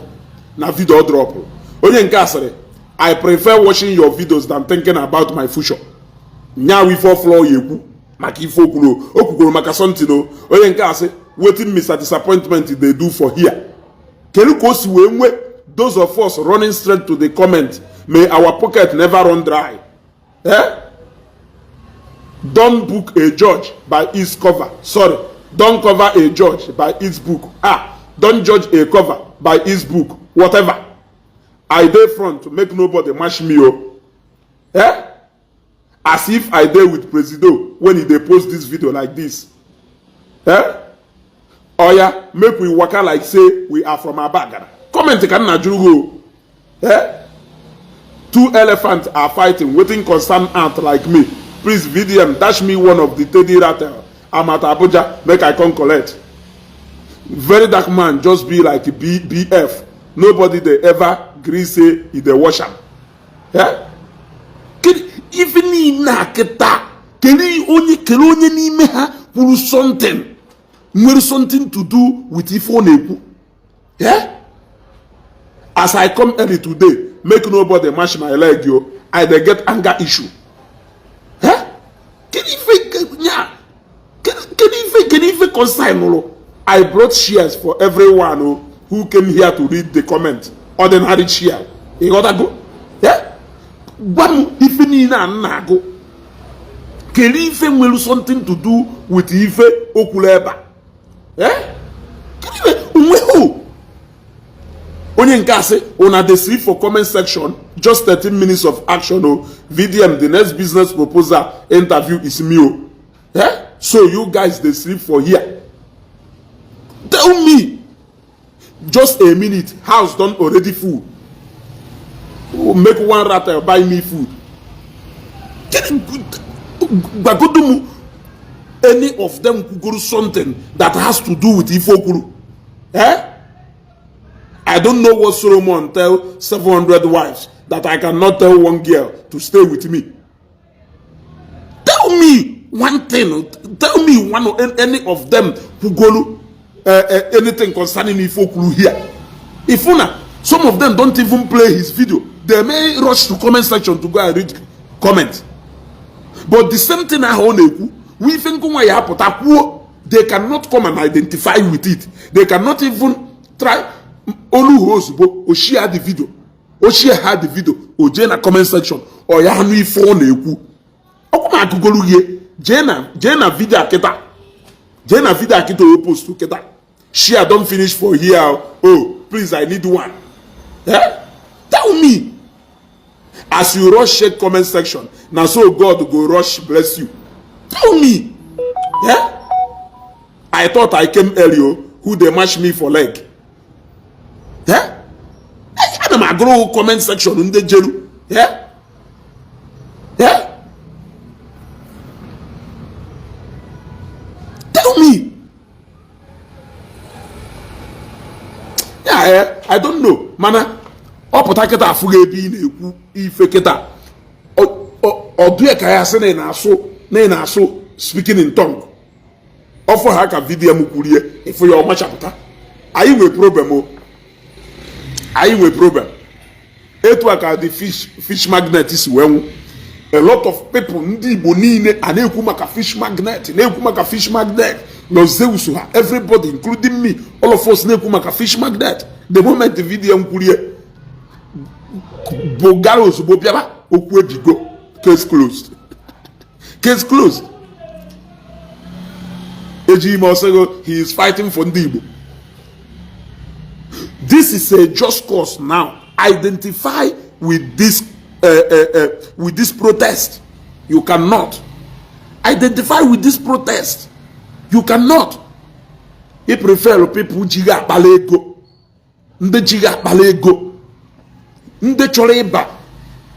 na video drop onye nke asịrị I prefer watching your videos than thinking about my future. Nyawu ife oflo ya ekwu maka ife okwukwuru maka something o onye nke asị wetin Mr. Disappointment they do for here. Kedu ka o si wee nwe those of us running straight to the comment may our pocket never run dry. Don't book a judge by its cover. Sorry, don't cover a judge by its book. Don't judge a cover by its book. Whatever. I dey front to make nobody mash me as if I dey with Presido when he dey post this video like this. Oya, make we waka like say we are from Abagana. Comment can na jurugo. Two elephants are fighting, waiting concern ant like me. Please VDM dash me one of the Teddy Rattle. I'm at Abuja, make I come collect. Very dark man, just be like BF. Nobody they ever gree say he dey wash am. Even in naketa, kele onye n'ime ha kwuru something, nwere something to do with ife ọ na-ekwu. As I come early today, make nobody mash my leg yo. I dey get anger issue. Can you consign I brought shares for everyone who came here to read the comment. Ordinary share. You got to go? One if you go. Can Ife will something to do with Ife Okuleba? Onye nkase una dey sleep for comment section. Just 13 minutes of action. VDM the next business proposal interview is me. So you guys they sleep for here. Tell me. Just a minute. House done already full. Make one rat buy me food. Any of them could do something that has to do with Ifokuru. I don't know what Solomon tell 700 wives that I cannot tell one girl to stay with me. Tell me one thing. Tell me one or any of them who go anything concerning Ifokuru here. If una, some of them don't even play his video. They may rush to comment section to go and read comments. But the same thing I own, we think they cannot come and identify with it. They cannot even try. Olu or share the video, or share had the video, or Jena comment section, or Yahanu phone eku. Okuma Google ye, Jena video aketa. Jena video aketa post to keta. Share don't finish for here. Oh, please, I need one. Tell me. As you rush share comment section, now so God go rush bless you. Tell me. I thought I came earlier, who they match me for leg. I'm a grow comment section in the jail. Tell me. I don't know. Mana, opotaketa afuge bi na-ekwu ife keta. Odue ka ya se na aso speaking in tongue. Offer ha ka video mu kurie ifo ya omachapụta. Ayi we problem o. Ayi we problem. Etu aka the fish magnet is well. A lot of people ndị Igbo niile na-ekwu maka fish magnet, na-ekwu maka fish magnet. No Zeus ha, everybody including me, all of us na-ekwu maka fish magnet. The moment the video mkurie Bogaro ozugbo biaba okwu ebigo. Case closed. Case closed. Eji Mosego, he is fighting for ndị Igbo. This is a just cause now. Identify with this protest. You cannot identify with this protest. You cannot. He prefer people jiga balego. Nde jiga balego. Nde choreba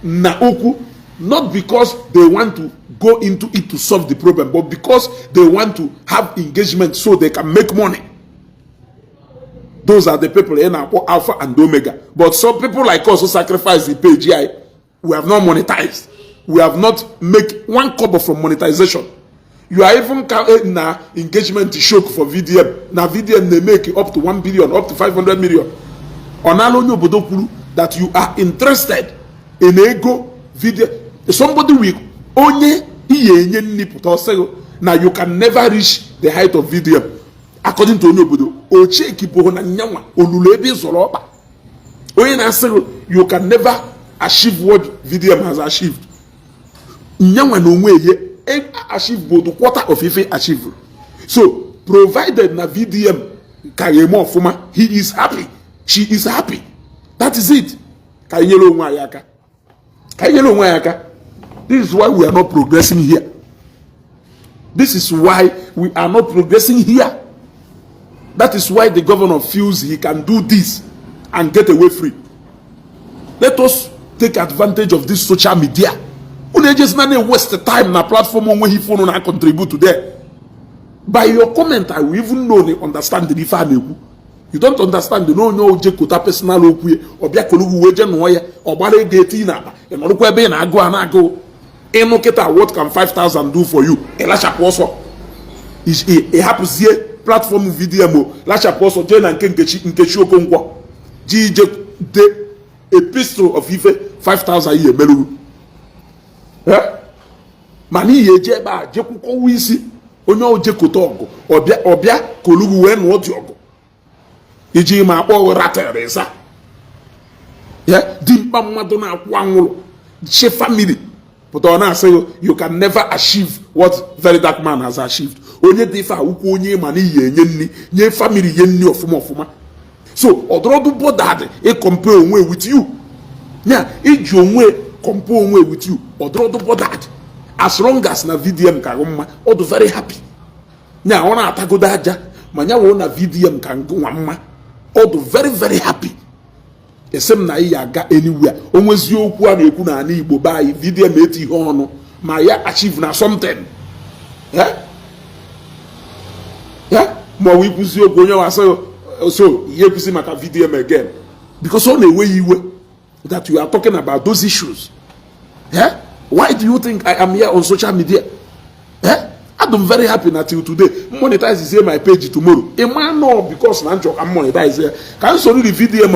na oku. Not because they want to go into it to solve the problem, but because they want to have engagement so they can make money. Those are the people in Alpha and Omega. But some people like us who sacrifice the page, we have not monetized. We have not make one kobo from monetization. You are even in engagement to show for VDM. Now VDM they make up to 1 billion, up to 500 million. On alonyo bodokuru that you are interested in ego video. Somebody will only now you can never reach the height of VDM. According to Onyobodo, you can never achieve what VDM has achieved. Achieve both quarter of Ife achieve. So provided na VDM Kayemo Fuma, he is happy. She is happy. That is it. Kayelo Mwayaka. Kayelo Mwayaka. This is why we are not progressing here. This is why we are not progressing here. That is why the governor feels he can do this and get away free. Let us take advantage of this social media. We just not waste the time na platform when he phone and contribute to there. By your comment, I will even know they understand the difference. You don't understand the no jekota personal okwe obia kolugu weje no ye obare gate na e no kwa be na ago eno keta what can 5,000 do for you elasha poso is it happens here platform video mo lasha poso je na nkechi okonkwo je de epistle of Ife 5,000 ye melu mani ye je ba je kuko wisi onye o jekota ogo obia kolugu we no odi ogo iji ma akpọ rateresa dimkpa mmadụ na-akwụ anwụrụ she family but ọ na-asị you can never achieve what very dark man has achieved. Onye dị ife akwụkwọ onye ma na ihe enye nni nye family ye nni ọfụma so ọdụrọdụ bọdad compare onwe with you iji onwe compare onwe with you ọdụrọdụ bọdad as long as na VDM ka mma ọ dị very happy ọ na-atagodo aja ma nyawo na VDM ka nwa mma all very very happy. Esem na ya ga anywhere. Onwezi okwu a na-ekwu na ana Igbo ba yi VDM eti ihe ọnụ ma ya achieve na something. Ma we kwuzi okwu onye wa so ye kwuzi maka VDM again because on the way you that you are talking about those issues. Why do you think I am here on social media? I'm very happy until today. Monetize is here my page tomorrow. A man no because I'm monetize here. Can you the video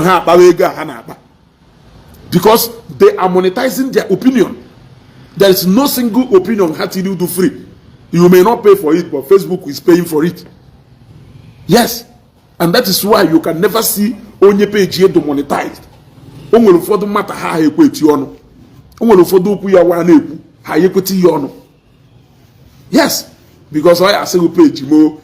because they are monetizing their opinion. There is no single opinion how to do free. You may not pay for it, but Facebook is paying for it. Yes, and that is why you can never see only page here to monetize. Only for the matter how you put you on. Only for the you want how you put you on. Yes. Because I say page more.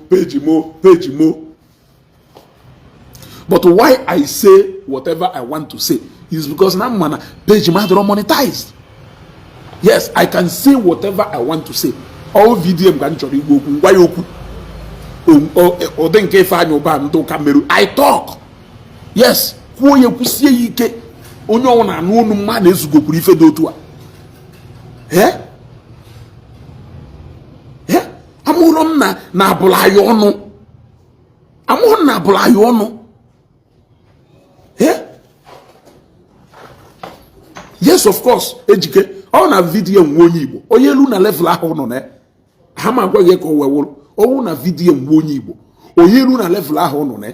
But why I say whatever I want to say is because now man page ma don't monetized. Yes, I can say whatever I want to say. All video can chori go why oku. O den ke fa nyoba ndo camera. I talk. Yes, ko ye kusie yike onyo na anu onu ma na ezugo puri fe do to a. Amuron na abulayo ọnụ. Amuron na abulayo ọnụ. Yes, of course. Ejike. Ọ na video nwe onye Igbo. Onye elu na level ahụ nọ na. Ha ma gwa ye ko weworo. Ọ na video nwe onye Igbo. Onye elu na level ahụ nọ na.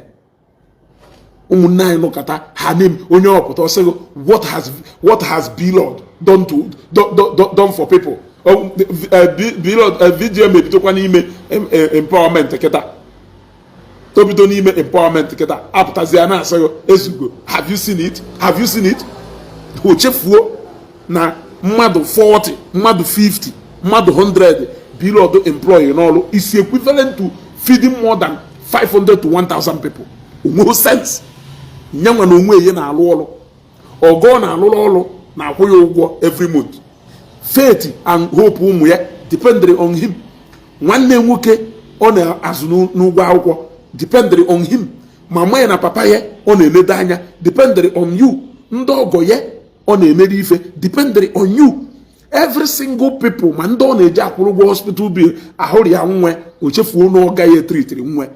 Umunna anyị nọkata ha name onye ọpụta ọsịgo what has Beloved done for people. Video may be to empowerment keta. Tobito n'ime empowerment keta. Aputaziana so ezugo. Have you seen it? Have you seen it? Ochefuo na mmadu 40, mmadu 50, mmadu 100 Beloved employee in all is equivalent to feeding more than 500 to 1,000 people. No sense. Nyama no nwe ye na alụ ọlụ. Ogo na alụ ọlụ na akwụ ya ụgwọ every month. Faith and hope ụmụ ya depending on him. Nwanne nwoke ọ na-azụ n'ụgwọ akwụkwọ depending on him. Mama ya na papa ya ọ na-eledo anya, depending on you. Ndị ọgọ ya ọ na-emere ife, depending on you. Every single people ma ndị ọ na-eji akwụrụ ụgwọ hospital bill ahụrụ ya nwe o chefuo na ọ gaghị etritiri nwe.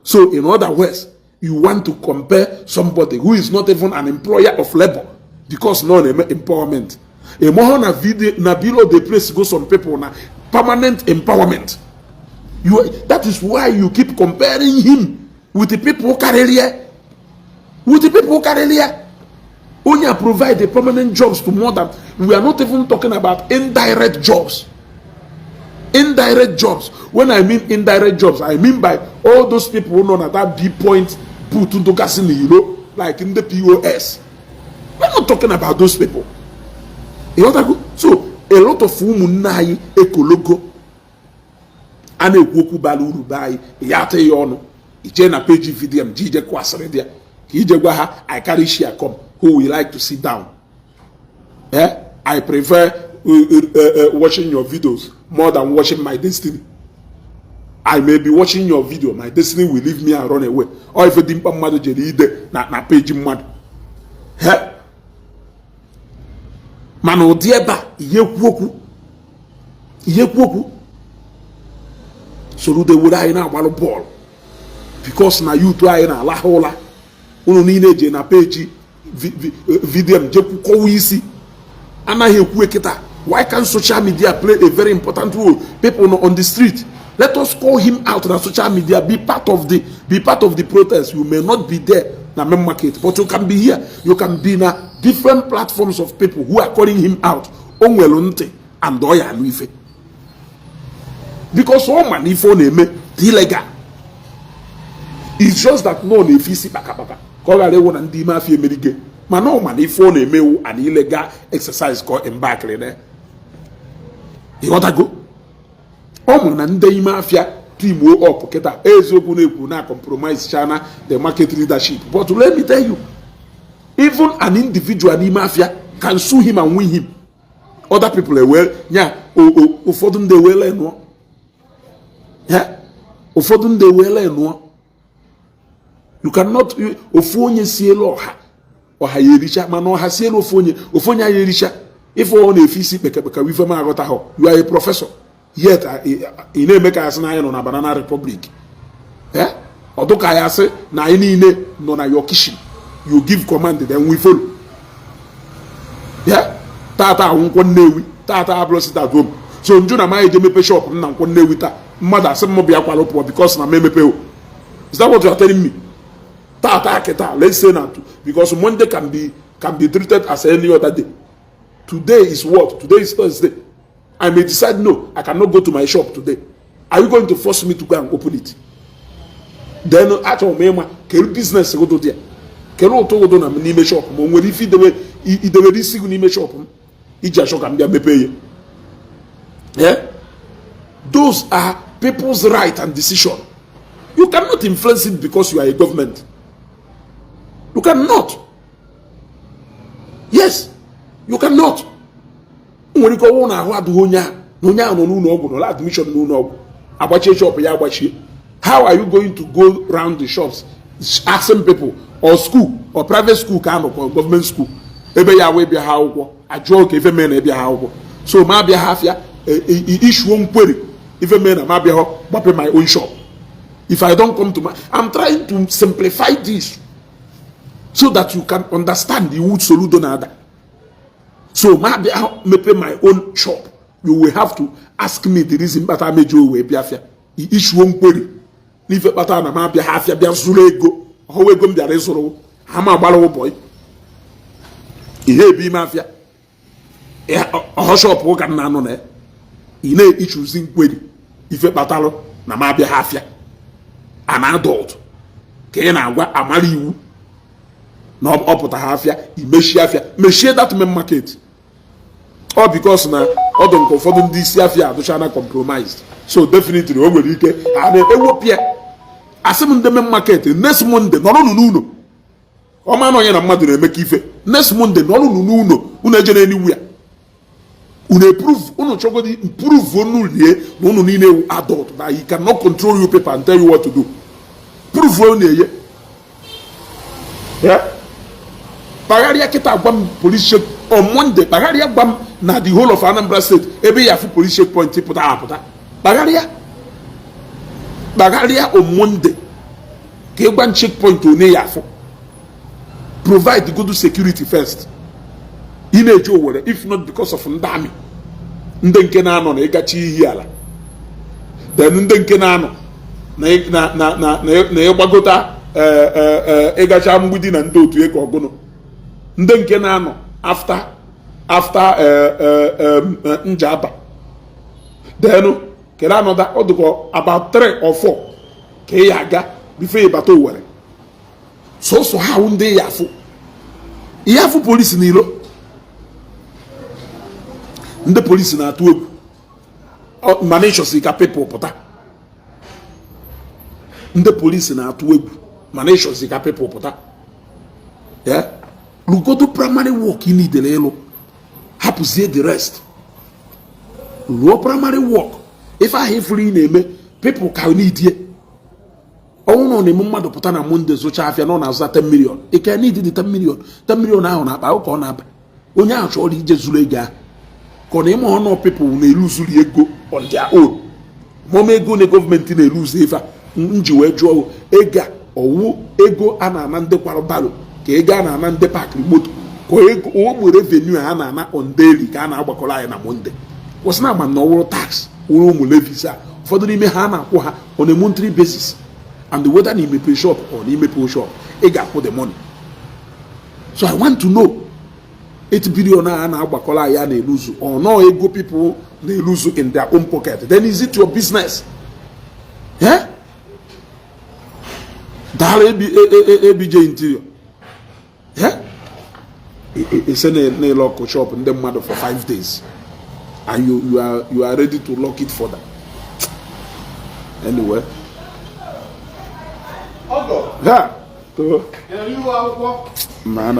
So in other words, you want to compare somebody who is not even an employer of labor because no empowerment. A more na video na below the place go some people na permanent empowerment. That is why you keep comparing him with the people career. With the people career. Only provide the permanent jobs to more than, we are not even talking about indirect jobs. Indirect jobs. When I mean indirect jobs, I mean by all those people who know that B point put into gasoline, you know, like in the POS. We're not talking about those people. You know what I go? So a lot of women na ekologo and a woku baluru by yate yono. Ije na page video mjije kwa sredia. Kije gwaha I carry share come. Who will like to sit down? Yeah, I prefer watching your videos more than watching my destiny. I may be watching your video, my destiny will leave me and run away. Or if a dimpa madu jeli ide na page madu. He? Mano dieba iye kwoku. Soludo would I na walo ball because na you to I na la hola. Uno nine je na page video jepu kowisi. Anaghị ekwu ekita. Why can't social media play a very important role? People on the street, let us call him out on social media. Be part of the protest. You may not be there na main market, but you can be here. You can be na different platforms of people who are calling him out. Onwelonte and Oya Luife. Because all man if on illegal. It's just that no nefisi baka. Koga le wona ndi mafia merige. Man no man if on an illegal exercise called embark there. You want to go? Omo na ndị mafia team up keta eziokwu na-ekwu na compromise China the market leadership. But let me tell you, even an individual in mafia can sue him and win him. Other people well, yeah, ụfọdụ ndị wele no. Yeah, ụfọdụ ndị wele no. You cannot ofu onye sielo ọha yerisha mana ọha sielo ofu onye yerisha. If one efisi beka we fema agota ho, you are a professor. Yet in America as na no na Banana Republic. Eh? Odoka ya say na ine no na your kitchen. You give command then we follow. Yeah? Tata unko newi, tata ablosi ta dom. So nju na ma eje mepe shop na nko newi ta. Mother say mo bia kwalo po because na me mepe o. Is that what you are telling me? Tata keta, let's say na because Monday can be treated as any other day. Today is what? Today is Thursday. I may decide, no, I cannot go to my shop today. Are you going to force me to go and open it? Then, at all, can business go to there? Can you go to a shop? When we feed the way, the way this single shop, it just can be a pay. Yeah? Those are people's right and decision. You cannot influence it because you are a government. You cannot. Yes. You cannot. When you go on a no admission no shop. How are you going to go around the shops asking people or school or private school kind of or government school? Ebe ya we be how a joke if a man be how so ma be half ya issue one query if a man ma be how my own shop. If I don't come to my, I'm trying to simplify this so that you can understand the wood Soludo nada. So maybe I'll pay my own shop. You will have to ask me the reason but I made you away biafia. Issue won't query. Leave it but I'm a half ya biazulego. How we go there is I'm a ballow boy. He be mafia. A shop work and none on it. He may issues in query. If a batalo, Namabia half ya. An adult. Kena wa amaliu. No up with a half ya, he may share that main market. Or because now, or don't confirm this year, the China compromised. So definitely, over the UK, and they will appear. As in the main market, next Monday, no. Oh man, I am a mother make it. Next Monday, no, unagent anywhere. Prove, prove no adult that he cannot control you people and tell you what to do. proof o na-eye kpagharịa kịta gwa m police check on Monday kpagharịa gwa m na the whole of Anambra State ebe ya afụ police checkpoint pụta apụta kpagharịa on Monday ka ịgwa m checkpoint one ya afụ provide good security first ị na-eje Owerri if not because of ndị amị ndị nke na-anọ na ịgachi ihi ala then ndị nke na-anọ na ịgbagota ịgacha mgbidi na ndị otu eke ọgụnụ ndị nke na-anọ after Njaba then kere anọda ọ dịka about 3 or 4 ka ị ya aga bifo ịbata Owerri sọsọ ha ndị ya afụ polisi n'ilo ndị polisi na-atụ egwu mana ịchọsi ka people pụta ndị polisi na-atụ egwu mana ịchọsi ka people pụta lugodo primary work ị nidere ịlụ hapụzie the rest lụọ primary work ife ahụ ifuru ị na-eme people ka n'idie ọnwụ na na-eme mmadụ pụta na Monday zụcha afịa na ọ na-azụta 10 million ike n'idi dị 10 million ahụ na-akpa ụka ọ na-aba onye ahụ chọrọ ije zuru ego ahụ ka ọ na-eme ọnụ people na-eluzuri ego on their own mọma ego na gọọmenti na-eluzu ife a nji wee jụọ ego ọwụ ego a na-ana ndị kwara baro ka ego a na-ana ndị pakịrị moto ka ego o revenue a na-ana on daily ka a na-agbakọrọ anyị na Monday kwụsị na ama na ọwụrụ tax wụrụ ụmụ levis a ụfọdụ n'ime ha na-akwụ ha on a monthly basis and the whether na imepe shop or na imepe shop ị ga-akwụ the money. So I want to know 8 billion a na-agbakọrọ anyị a na-eluzu or no ego people na-eluzu in their own pocket, then is it your business? Dala ABJ interior ese na-lock shop ndị mmadụ for 5 days and you are ready to lock it further. Anyway, man,